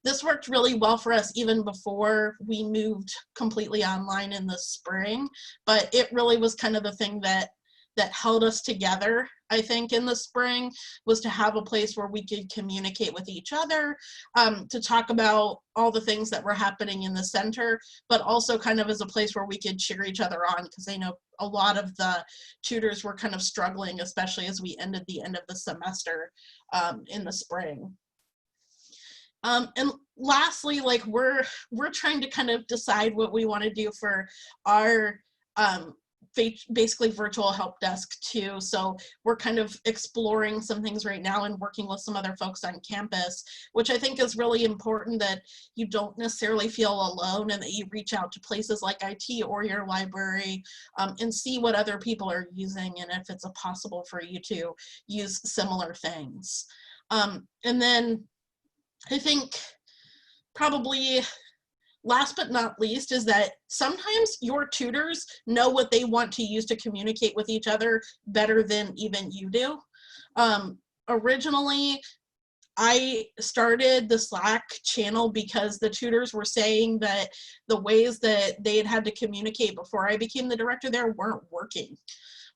This worked really well for us even before we moved completely online in the spring, but it really was kind of the thing that held us together, I think, in the spring, was to have a place where we could communicate with each other, to talk about all the things that were happening in the center, but also kind of as a place where we could cheer each other on, because I know a lot of the tutors were kind of struggling, especially as we ended the end of the semester in the spring. And lastly, like we're trying to kind of decide what we want to do for our basically virtual help desk too. So we're kind of exploring some things right now and working with some other folks on campus, which I think is really important, that you don't necessarily feel alone and that you reach out to places like IT or your library and see what other people are using and if it's possible for you to use similar things. And then I think probably last but not least is that sometimes your tutors know what they want to use to communicate with each other better than even you do. Originally, I started the Slack channel because the tutors were saying that the ways that they had to communicate before I became the director there weren't working.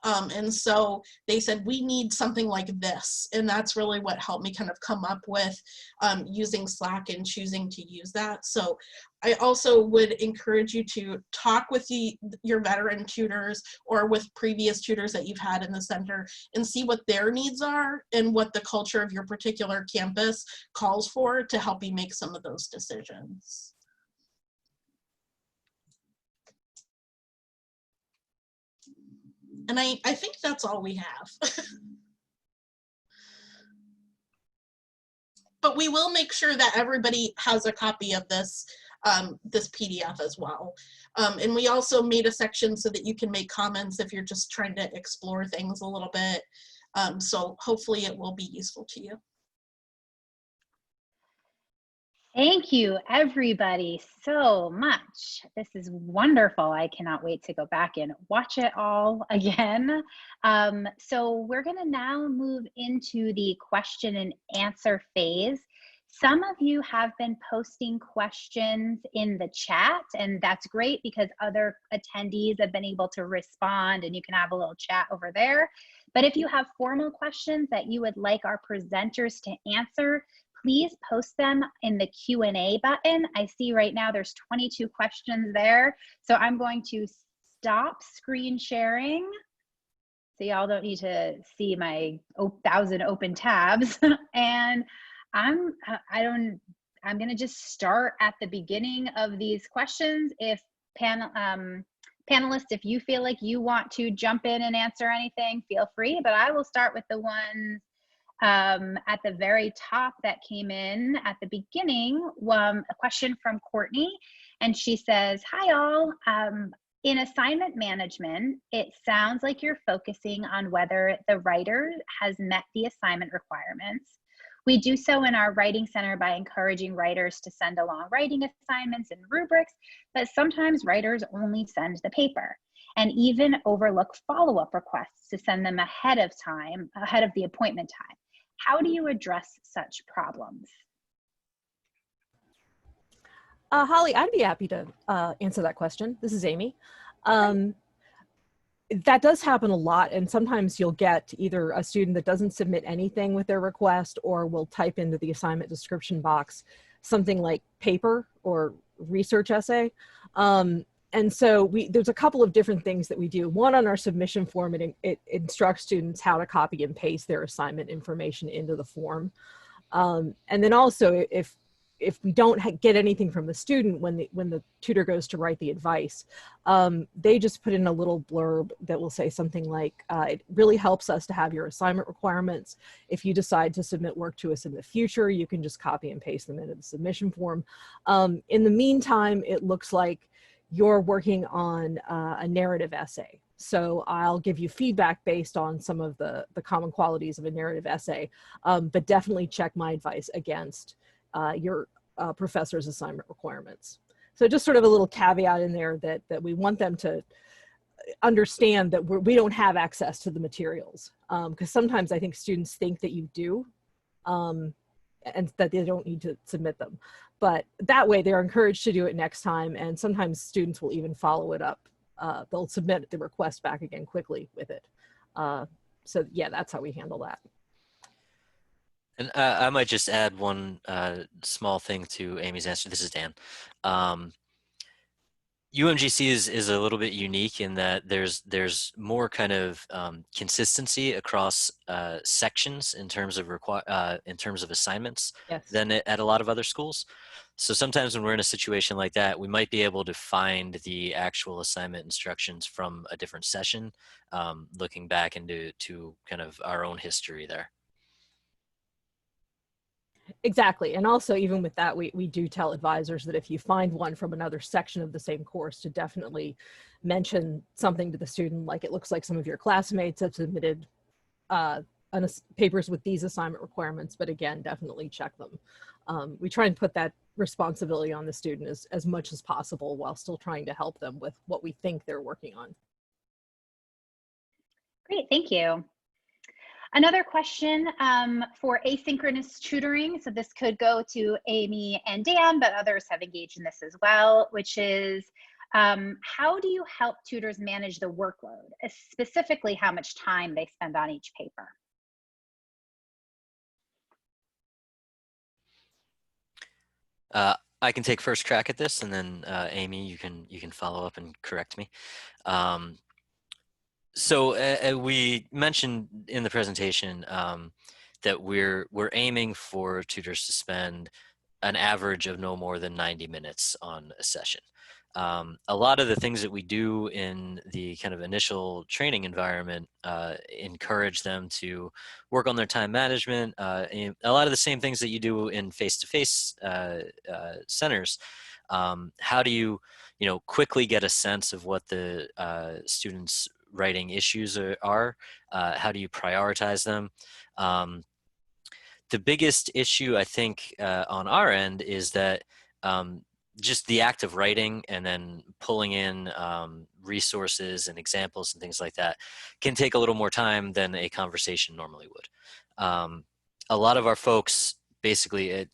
And so they said, we need something like this. And that's really what helped me kind of come up with using Slack and choosing to use that. So I also would encourage you to talk with your veteran tutors or with previous tutors that you've had in the center and see what their needs are and what the culture of your particular campus calls for to help you make some of those decisions. And I think that's all we have. But we will make sure that everybody has a copy of this, this PDF as well. And we also made a section so that you can make comments if you're just trying to explore things a little bit. So hopefully it will be useful to you. Thank you, everybody, so much. This is wonderful. I cannot wait to go back and watch it all again. So we're going to now move into the question and answer phase. Some of you have been posting questions in the chat, and that's great because other attendees have been able to respond, and you can have a little chat over there. But if you have formal questions that you would like our presenters to answer, please post them in the Q&A button. I see right now there's 22 questions there. So I'm going to stop screen sharing. So y'all don't need to see my 1,000 open tabs. And I'm gonna just start at the beginning of these questions. If panelists, if you feel like you want to jump in and answer anything, feel free, but I will start with the ones at the very top that came in at the beginning. A question from Courtney, and she says, hi all, in assignment management, it sounds like you're focusing on whether the writer has met the assignment requirements. We do so in our writing center by encouraging writers to send along writing assignments and rubrics, but sometimes writers only send the paper and even overlook follow-up requests to send them ahead of the appointment time. How do you address such problems? Holly, I'd be happy to answer that question. This is Amy. That does happen a lot, and sometimes you'll get either a student that doesn't submit anything with their request or will type into the assignment description box something like paper or research essay. And so there's a couple of different things that we do. One, on our submission form, it instructs students how to copy and paste their assignment information into the form. And then also, if if we don't get anything from the student when the tutor goes to write the advice, they just put in a little blurb that will say something like, it really helps us to have your assignment requirements. If you decide to submit work to us in the future, you can just copy and paste them into the submission form. In the meantime, it looks like you're working on a narrative essay. So I'll give you feedback based on some of the common qualities of a narrative essay, but definitely check my advice against your professor's assignment requirements. So just sort of a little caveat in there that we want them to understand that we don't have access to the materials, because sometimes I think students think that you do, and that they don't need to submit them. But that way they're encouraged to do it next time, and sometimes students will even follow it up. They'll submit the request back again quickly with it. So yeah, that's how we handle that. And I might just add one small thing to Amy's answer. This is Dan. UMGC is a little bit unique in that there's more kind of consistency across sections in terms of assignments Yes. than at a lot of other schools. So sometimes when we're in a situation like that, we might be able to find the actual assignment instructions from a different session, looking back into kind of our own history there. Exactly. And also, even with that, we do tell advisors that if you find one from another section of the same course, to definitely mention something to the student, like it looks like some of your classmates have submitted papers with these assignment requirements, but again, definitely check them. We try and put that responsibility on the student as much as possible while still trying to help them with what we think they're working on. Great, thank you. Another question for asynchronous tutoring. So this could go to Amy and Dan, but others have engaged in this as well, which is how do you help tutors manage the workload, specifically how much time they spend on each paper? I can take first crack at this, and then Amy, you can follow up and correct me. So we mentioned in the presentation that we're aiming for tutors to spend an average of no more than 90 minutes on a session. A lot of the things that we do in the kind of initial training environment encourage them to work on their time management, and a lot of the same things that you do in face-to-face centers. How do you quickly get a sense of what the students' writing issues are? How do you prioritize them? The biggest issue, I think, on our end is that just the act of writing and then pulling in resources and examples and things like that can take a little more time than a conversation normally would. A lot of our folks, basically,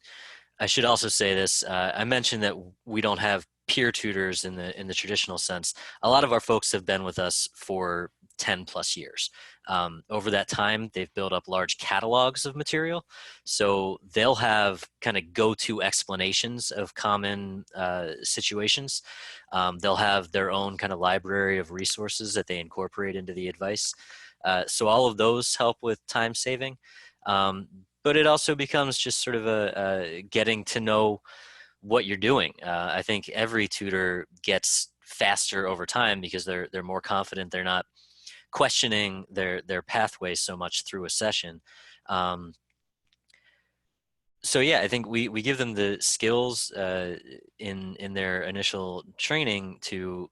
I should also say this, I mentioned that we don't have peer tutors in the traditional sense. A lot of our folks have been with us for 10 plus years. Over that time, they've built up large catalogs of material. So they'll have kind of go-to explanations of common situations. They'll have their own kind of library of resources that they incorporate into the advice. So all of those help with time saving. But it also becomes just sort of a getting to know what you're doing. I think every tutor gets faster over time because they're more confident. They're not questioning their pathway so much through a session. So yeah, I think we give them the skills in their initial training to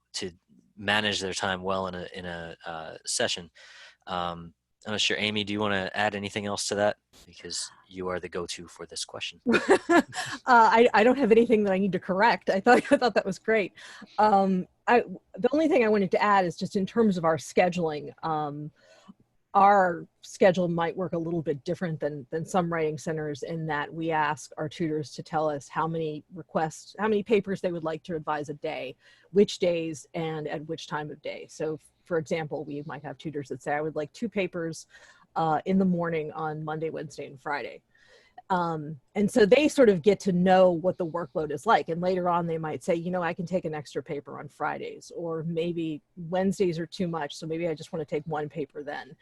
manage their time well in a session. I'm not sure, Amy, do you want to add anything else to that? Because you are the go-to for this question. I don't have anything that I need to correct. I thought that was great. The only thing I wanted to add is just in terms of our scheduling, our schedule might work a little bit different than some writing centers in that we ask our tutors to tell us how many papers they would like to advise a day, which days and at which time of day. So for example, we might have tutors that say, I would like 2 papers in the morning on Monday, Wednesday, and Friday. And so they sort of get to know what the workload is like. And later on, they might say, I can take an extra paper on Fridays, or maybe Wednesdays are too much. So maybe I just want to take 1 paper then.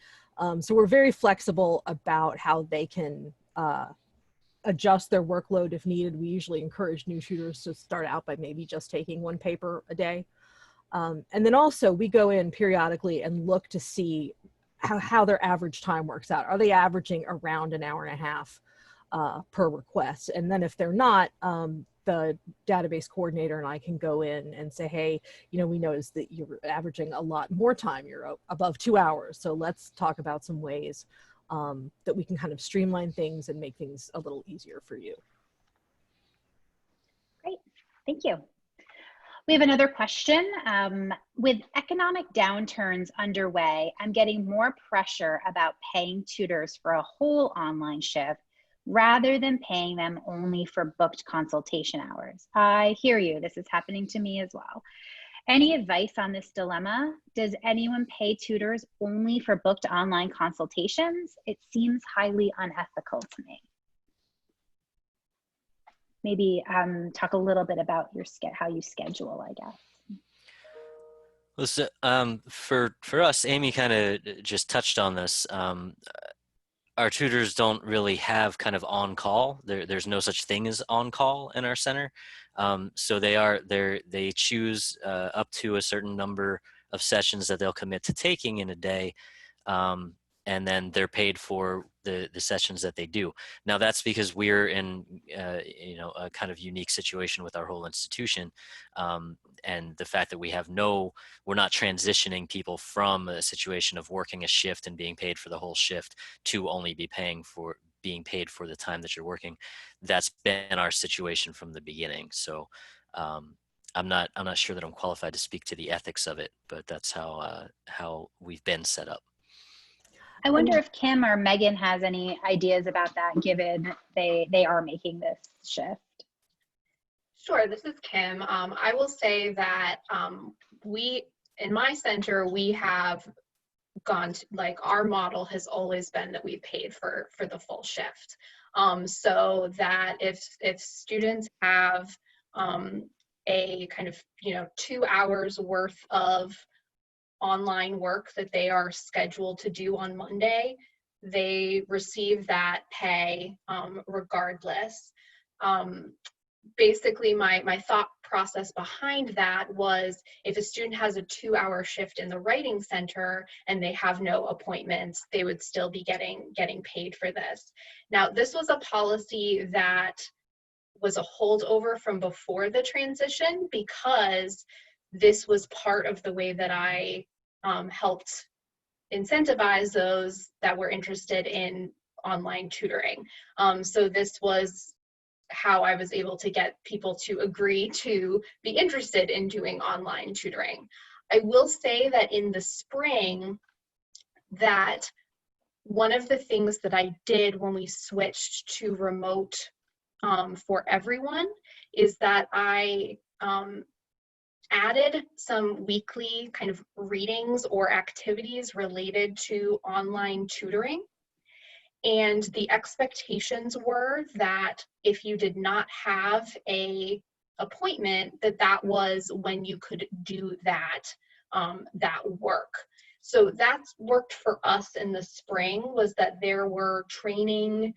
So we're very flexible about how they can adjust their workload if needed. We usually encourage new tutors to start out by maybe just taking one paper a day. And then also we go in periodically and look to see how their average time works out. Are they averaging around an hour and a half per request? And then if they're not, the database coordinator and I can go in and say, hey, you know, we noticed that you're averaging a lot more time. You're above 2 hours. So let's talk about some ways that we can kind of streamline things and make things a little easier for you. Great, thank you. We have another question. With economic downturns underway, I'm getting more pressure about paying tutors for a whole online shift rather than paying them only for booked consultation hours. I hear you, this is happening to me as well. Any advice on this dilemma? Does anyone pay tutors only for booked online consultations? It seems highly unethical to me. Maybe talk a little bit about your how you schedule, I guess. Well, so, for us, Amy kind of just touched on this. Our tutors don't really have kind of on-call. There's no such thing as on-call in our center. So they choose up to a certain number of sessions that they'll commit to taking in a day. And then they're paid for the sessions that they do. Now that's because we're in you know, a kind of unique situation with our whole institution, and the fact that we're not transitioning people from a situation of working a shift and being paid for the whole shift to only being paid for the time that you're working. That's been our situation from the beginning. So I'm not sure that I'm qualified to speak to the ethics of it, but that's how we've been set up. I wonder if Kim or Megan has any ideas about that, given they are making this shift. Sure, this is Kim. I will say that in my center, we have gone to, like, our model has always been that we paid for the full shift. So that if students have a kind of, you know, 2 hours worth of online work that they are scheduled to do on Monday, they receive that pay regardless. Basically, my thought process behind that was, if a student has a 2-hour shift in the writing center and they have no appointments, they would still be getting paid for this. Now, this was a policy that was a holdover from before the transition, because this was part of the way that I helped incentivize those that were interested in online tutoring. So this was how I was able to get people to agree to be interested in doing online tutoring. I will say that in the spring, that one of the things that I did when we switched to remote for everyone is that I added some weekly kind of readings or activities related to online tutoring. And the expectations were that if you did not have a appointment, that was when you could do that work. So that's worked for us in the spring, was that there were training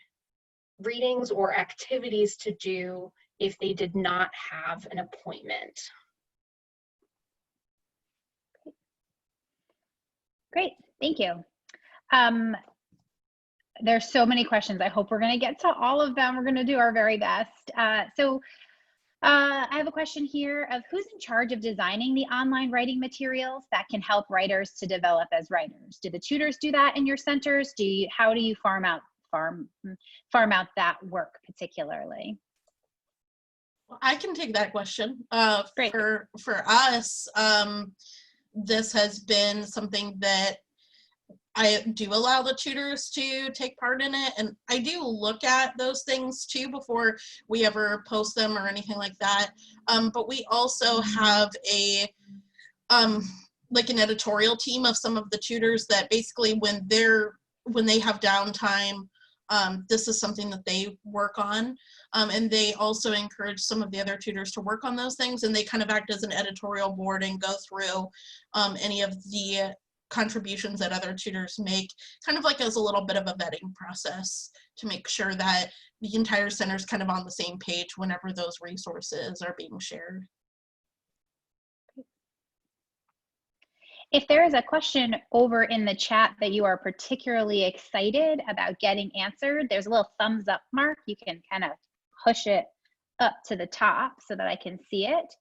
readings or activities to do if they did not have an appointment. Great, thank you. There's so many questions. I hope we're going to get to all of them. We're going to do our very best. I have a question here of who's in charge of designing the online writing materials that can help writers to develop as writers? Do the tutors do that in your centers? How do you farm out that work particularly? Well, I can take that question. Great. For us, this has been something that I do allow the tutors to take part in it, and I do look at those things too before we ever post them or anything like that. But we also have a like an editorial team of some of the tutors that basically when they have downtime, this is something that they work on, and they also encourage some of the other tutors to work on those things, and they kind of act as an editorial board and go through any of the contributions that other tutors make, kind of like as a little bit of a vetting process to make sure that the entire center is kind of on the same page whenever those resources are being shared. If there is a question over in the chat that you are particularly excited about getting answered, there's a little thumbs up mark. You can kind of push it up to the top so that I can see it.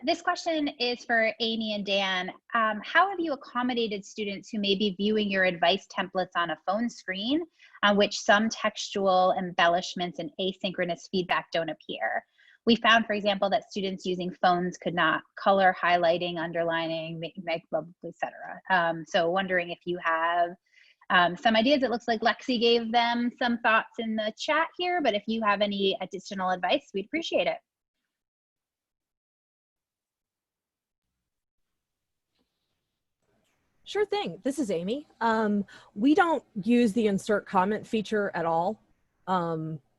This question is for Amy and Dan. How have you accommodated students who may be viewing your advice templates on a phone screen on which some textual embellishments and asynchronous feedback don't appear? We found, for example, that students using phones could not color, highlighting, underlining, etc. So wondering if you have some ideas. It looks like Lexi gave them some thoughts in the chat here, but if you have any additional advice, we'd appreciate it. Sure thing. This is Amy. We don't use the insert comment feature at all.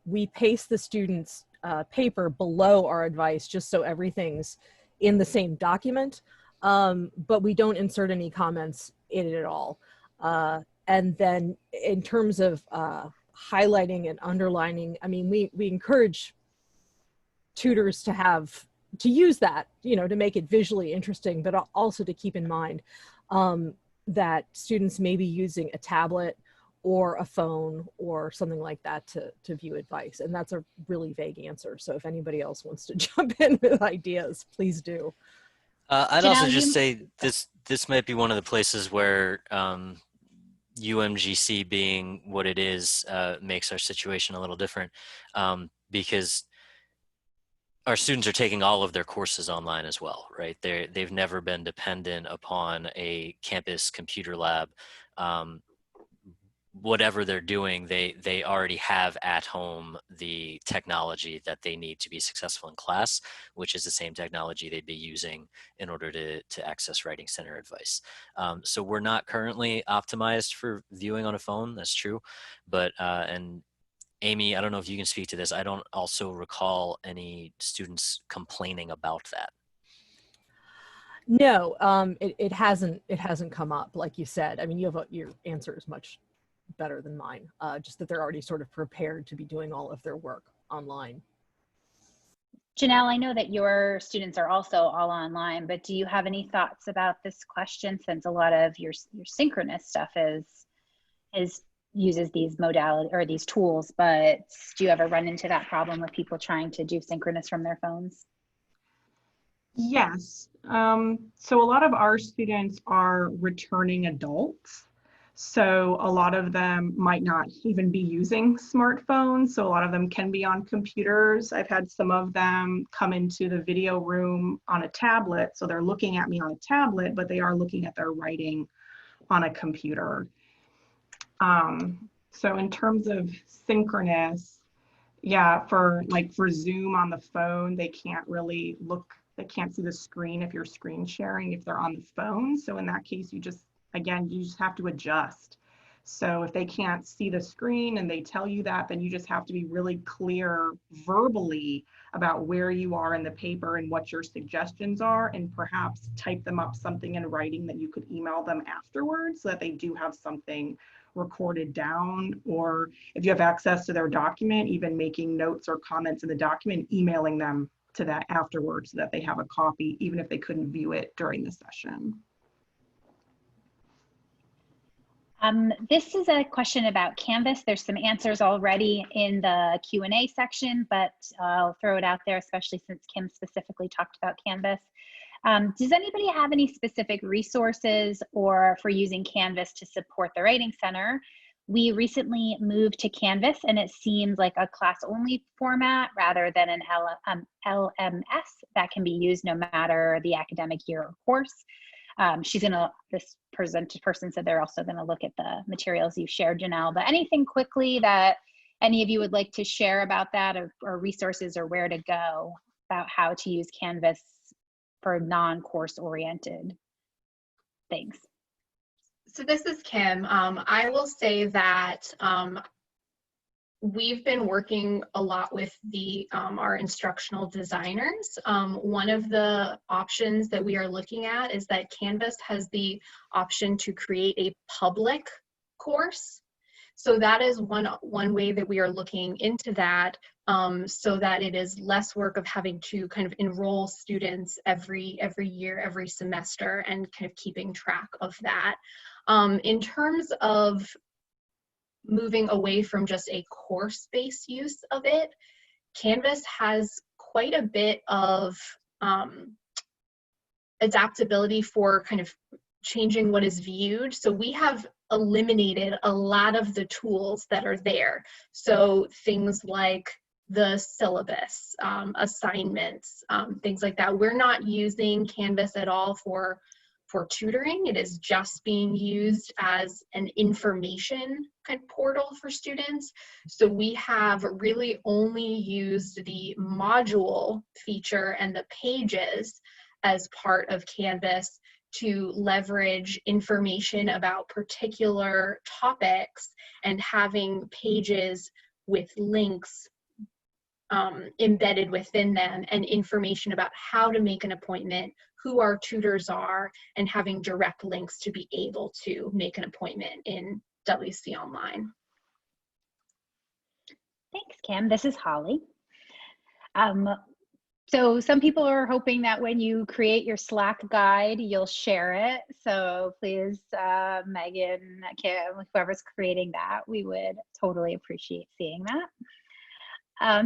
We paste the students' paper below our advice just so everything's in the same document, but we don't insert any comments in it at all. And then in terms of highlighting and underlining, I mean, we encourage tutors to use that, to make it visually interesting, but also to keep in mind that students may be using a tablet or a phone or something like that to view advice. And that's a really vague answer. So if anybody else wants to jump in with ideas, please do. I'd also just say this might be one of the places where UMGC being what it is makes our situation a little different, because our students are taking all of their courses online as well, right? They've never been dependent upon a campus computer lab. Whatever they're doing, they already have at home the technology that they need to be successful in class, which is the same technology they'd be using in order to access Writing Center advice. So we're not currently optimized for viewing on a phone, that's true. But, and Amy, I don't know if you can speak to this. I don't also recall any students complaining about that. No, it hasn't come up, like you said. I mean, your answer is much better than mine, just that they're already sort of prepared to be doing all of their work online. Janelle, I know that your students are also all online, but do you have any thoughts about this question, since a lot of your synchronous stuff uses these modalities or these tools, but do you ever run into that problem with people trying to do synchronous from their phones? Yes. So a lot of our students are returning adults. So a lot of them might not even be using smartphones. So a lot of them can be on computers. I've had some of them come into the video room on a tablet. So they're looking at me on a tablet, but they are looking at their writing on a computer. So in terms of synchronous, yeah, for Zoom on the phone, they can't really look, they can't see the screen if you're screen sharing if they're on the phone. So in that case, you just have to adjust. So if they can't see the screen and they tell you that, then you just have to be really clear verbally about where you are in the paper and what your suggestions are, and perhaps type them up something in writing that you could email them afterwards so that they do have something recorded down. Or if you have access to their document, even making notes or comments in the document, emailing them to that afterwards so that they have a copy, even if they couldn't view it during the session. This is a question about Canvas. There's some answers already in the Q&A section, but I'll throw it out there, especially since Kim specifically talked about Canvas. Does anybody have any specific resources or for using Canvas to support the Writing Center? We recently moved to Canvas and it seems like a class-only format rather than an LMS that can be used no matter the academic year or course. This person said they're also gonna look at the materials you shared, Janelle, but anything quickly that any of you would like to share about that, or resources or where to go about how to use Canvas for non-course oriented things? So this is Kim. I will say that we've been working a lot with our instructional designers. One of the options that we are looking at is that Canvas has the option to create a public course. So that is one way that we are looking into that, so that it is less work of having to kind of enroll students every year, every semester, and kind of keeping track of that. In terms of moving away from just a course-based use of it, Canvas has quite a bit of adaptability for kind of changing what is viewed. So we have eliminated a lot of the tools that are there. So things like the syllabus, assignments, things like that. We're not using Canvas at all for tutoring. It is just being used as an information kind of portal for students. So we have really only used the module feature and the pages as part of Canvas to leverage information about particular topics and having pages with links embedded within them and information about how to make an appointment, who our tutors are, and having direct links to be able to make an appointment in WC Online. Thanks, Kim. This is Holly. So some people are hoping that when you create your Slack guide, you'll share it. So please, Megan, Kim, whoever's creating that, we would totally appreciate seeing that.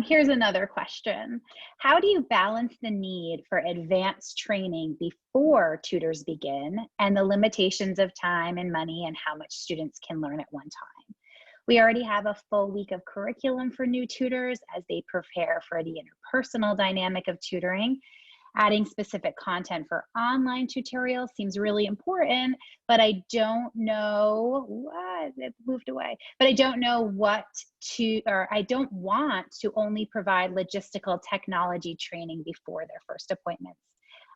Here's another question. How do you balance the need for advanced training before tutors begin and the limitations of time and money and how much students can learn at one time? We already have a full week of curriculum for new tutors as they prepare for the interpersonal dynamic of tutoring. Adding specific content for online tutorials seems really important, but I don't know what, it moved away, but I don't know what to, or I don't want to only provide logistical technology training before their first appointments.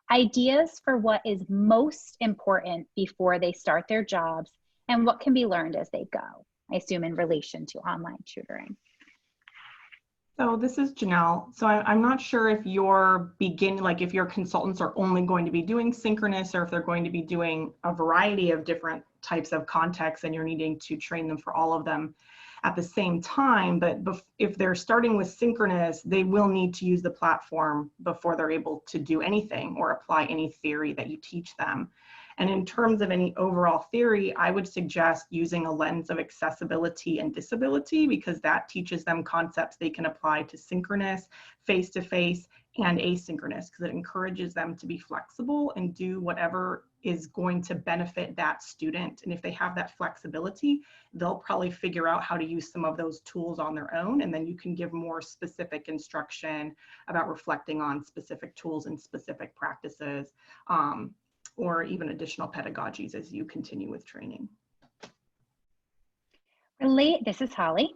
Ideas for what is most important before they start their jobs and what can be learned as they go, I assume in relation to online tutoring. So this is Janelle. So I'm not sure if if your consultants are only going to be doing synchronous or if they're going to be doing a variety of different types of contexts and you're needing to train them for all of them at the same time. But if they're starting with synchronous, they will need to use the platform before they're able to do anything or apply any theory that you teach them. And in terms of any overall theory, I would suggest using a lens of accessibility and disability because that teaches them concepts they can apply to synchronous, face-to-face, and asynchronous because it encourages them to be flexible and do whatever is going to benefit that student. And if they have that flexibility, they'll probably figure out how to use some of those tools on their own. And then you can give more specific instruction about reflecting on specific tools and specific practices. Or even additional pedagogies as you continue with training. This is Holly.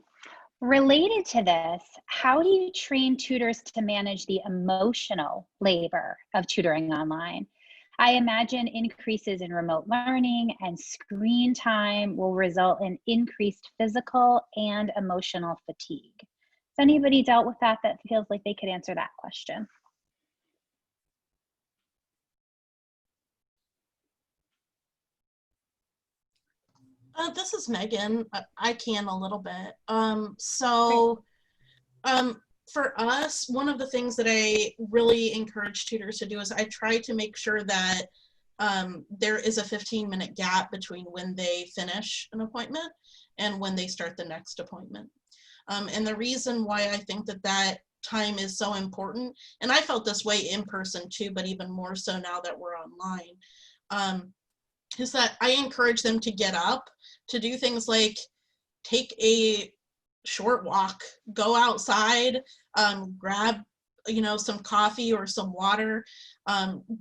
Related to this, how do you train tutors to manage the emotional labor of tutoring online? I imagine increases in remote learning and screen time will result in increased physical and emotional fatigue. Has anybody dealt with that feels like they could answer that question? This is Megan. I can a little bit. For us, one of the things that I really encourage tutors to do is I try to make sure that there is a 15-minute gap between when they finish an appointment and when they start the next appointment. And the reason why I think that time is so important, and I felt this way in person too, but even more so now that we're online, is that I encourage them to get up, to do things like take a short walk, go outside, grab some coffee or some water,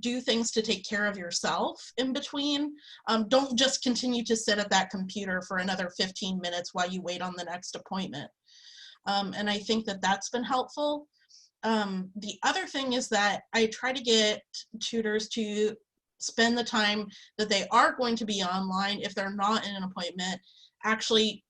do things to take care of yourself in between. Don't just continue to sit at that computer for another 15 minutes while you wait on the next appointment. And I think that that's been helpful. The other thing is that I try to get tutors to spend the time that they are going to be online, if they're not in an appointment, actually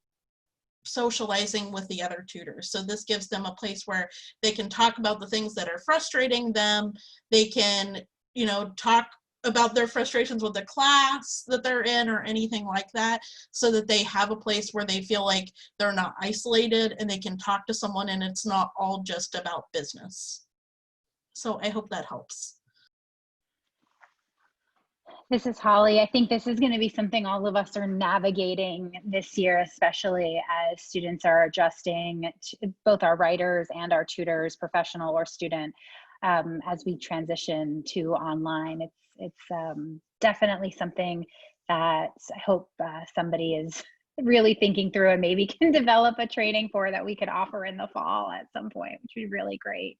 socializing with the other tutors. So this gives them a place where they can talk about the things that are frustrating them. They can, you know, talk about their frustrations with the class that they're in or anything like that, so that they have a place where they feel like they're not isolated and they can talk to someone and it's not all just about business. So I hope that helps. This is Holly. I think this is going to be something all of us are navigating this year, especially as students are adjusting, to both our writers and our tutors, professional or student, as we transition to online. It's definitely something that I hope somebody is really thinking through and maybe can develop a training for that we could offer in the fall at some point, which would be really great.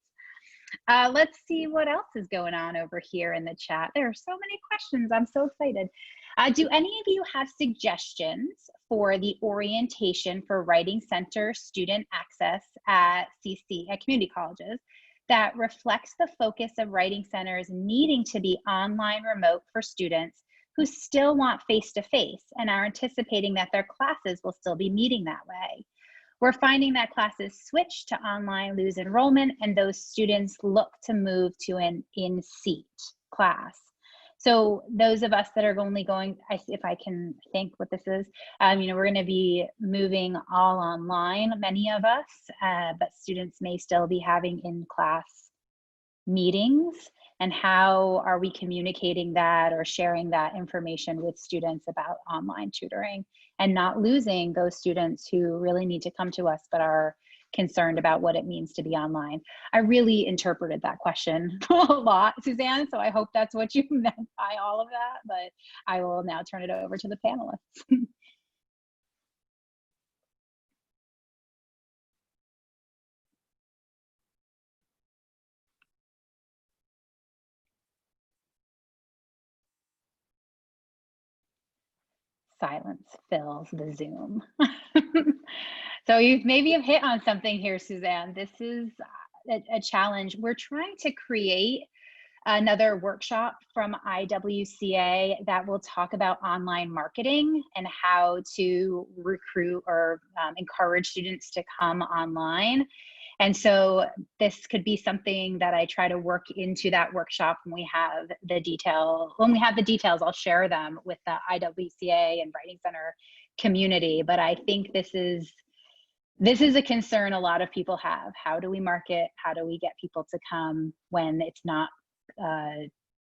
Let's see what else is going on over here in the chat. There are so many questions. I'm so excited. Do any of you have suggestions for the orientation for Writing Center student access at community colleges that reflects the focus of Writing Centers needing to be online remote for students who still want face-to-face and are anticipating that their classes will still be meeting that way? We're finding that classes switch to online lose enrollment and those students look to move to an in-seat class. So those of us that are only going, if I can think what this is, you know, we're going to be moving all online, many of us, but students may still be having in-class meetings. And how are we communicating that or sharing that information with students about online tutoring and not losing those students who really need to come to us but are concerned about what it means to be online? I really interpreted that question a lot, Suzanne, so I hope that's what you meant by all of that, but I will now turn it over to the panelists. Silence fills the Zoom. So you maybe have hit on something here, Suzanne. This is a challenge. We're trying to create another workshop from IWCA that will talk about online marketing and how to recruit or encourage students to come online. And so this could be something that I try to work into that workshop when we have the details. I'll share them with the IWCA and Writing Center community. But I think this is a concern a lot of people have. How do we market? How do we get people to come when it's not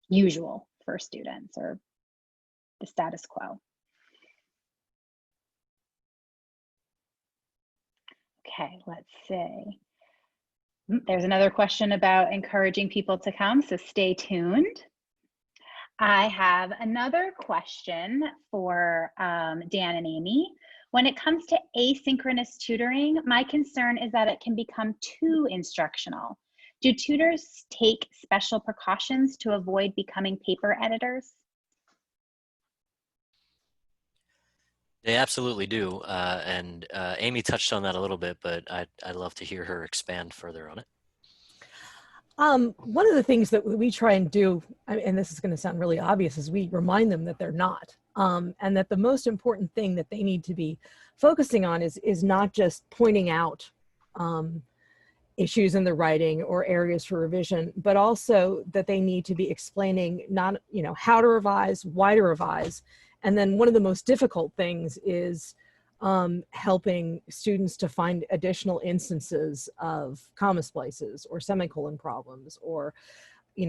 usual for students or the status quo? Okay, let's see. There's another question about encouraging people to come, so stay tuned. I have another question for Dan and Amy. When it comes to asynchronous tutoring, my concern is that it can become too instructional. Do tutors take special precautions to avoid becoming paper editors? They absolutely do. And Amy touched on that a little bit, but I'd love to hear her expand further on it. One of the things that we try and do, and this is going to sound really obvious, is we remind them that they're not. And that the most important thing that they need to be focusing on is not just pointing out issues in the writing or areas for revision, but also that they need to be explaining how to revise, why to revise. And then one of the most difficult things is helping students to find additional instances of comma splices or semicolon problems or,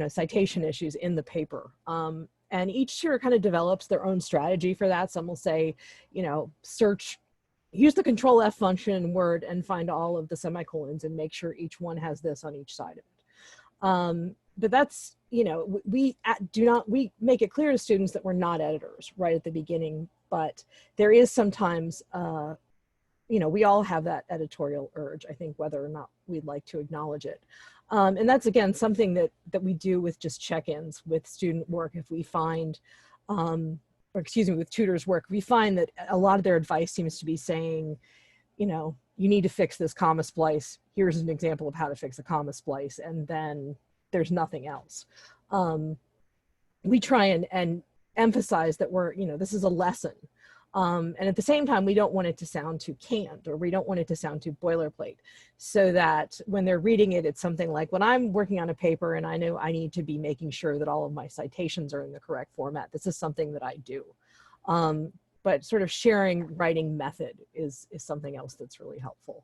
citation issues in the paper. And each tutor kind of develops their own strategy for that. Some will say, use the Control F function in Word and find all of the semicolons and make sure each one has this on each side of it. But that's, we make it clear to students that we're not editors right at the beginning, but there is sometimes, we all have that editorial urge, I think, whether or not we'd like to acknowledge it. And that's, again, something that we do with just check-ins with student work. If we find, with tutors' work, we find that a lot of their advice seems to be saying, you need to fix this comma splice. Here's an example of how to fix a comma splice. And then there's nothing else. We try and emphasize that this is a lesson. And at the same time, we don't want it to sound too canned, or we don't want it to sound too boilerplate, so that when they're reading it, it's something like, when I'm working on a paper and I know I need to be making sure that all of my citations are in the correct format, this is something that I do. But sort of sharing writing method is something else that's really helpful.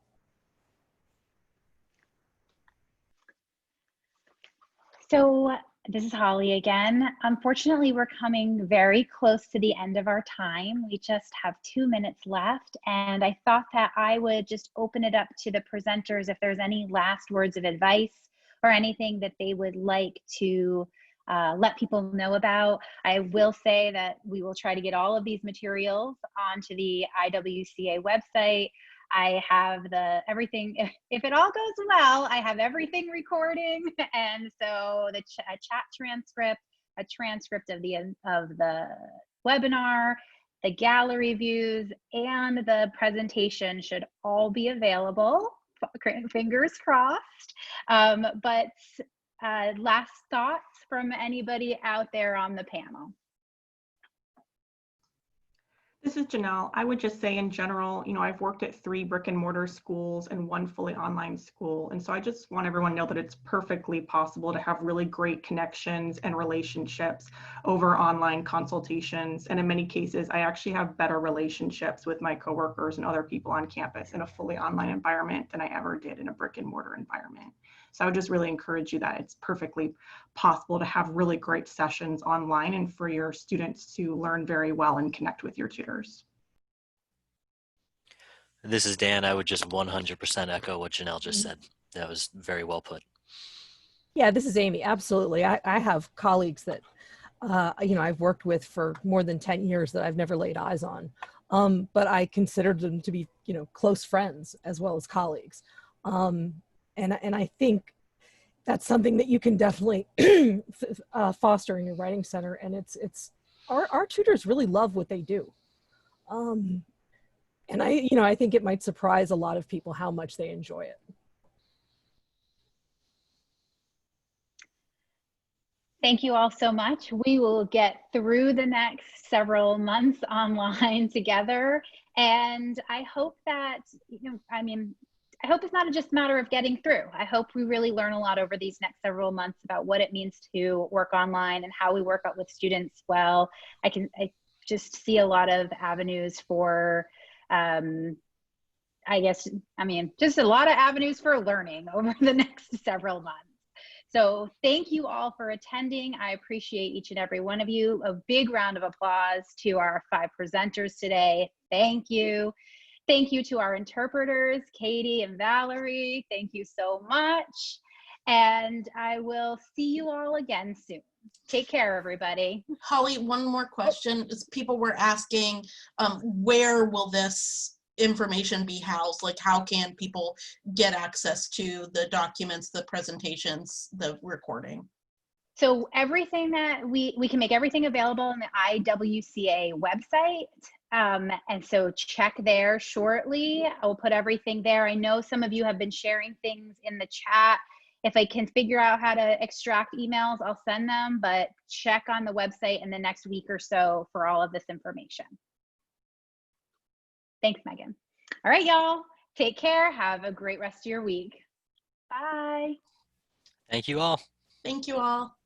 So this is Holly again. Unfortunately, we're coming very close to the end of our time. We just have 2 minutes left, and I thought that I would just open it up to the presenters if there's any last words of advice or anything that they would like to let people know about. I will say that we will try to get all of these materials onto the IWCA website. I have everything, if it all goes well, I have everything recording. And so a chat transcript, a transcript of the webinar, the gallery views, and the presentation should all be available, fingers crossed. But last thoughts from anybody out there on the panel? This is Janelle. I would just say in general, I've worked at 3 brick and mortar schools and 1 fully online school. And so I just want everyone to know that it's perfectly possible to have really great connections and relationships over online consultations. And in many cases, I actually have better relationships with my coworkers and other people on campus in a fully online environment than I ever did in a brick and mortar environment. So I would just really encourage you that it's perfectly possible to have really great sessions online and for your students to learn very well and connect with your tutors. This is Dan. I would just 100% echo what Janelle just said. That was very well put. Yeah, this is Amy. Absolutely. I have colleagues that, I've worked with for more than 10 years that I've never laid eyes on. But I considered them to be, close friends as well as colleagues. And I think that's something that you can definitely foster in your writing center. And it's our tutors really love what they do. And I think it might surprise a lot of people how much they enjoy it. Thank you all so much. We will get through the next several months online together. And I hope that, I hope it's not just a matter of getting through. I hope we really learn a lot over these next several months about what it means to work online and how we work out with students well. I just see a lot of avenues for, just a lot of avenues for learning over the next several months. So thank you all for attending. I appreciate each and every one of you. A big round of applause to our 5 presenters today. Thank you. Thank you to our interpreters, Katie and Valerie. Thank you so much. And I will see you all again soon. Take care, everybody. Holly, one more question. People were asking, where will this information be housed? Like, how can people get access to the documents, the presentations, the recording? So everything that we can make everything available on the IWCA website. And so check there shortly. I'll put everything there. I know some of you have been sharing things in the chat. If I can figure out how to extract emails, I'll send them, but check on the website in the next week or so for all of this information. Thanks, Megan. All right, y'all. Take care. Have a great rest of your week. Bye. Thank you all. Thank you all.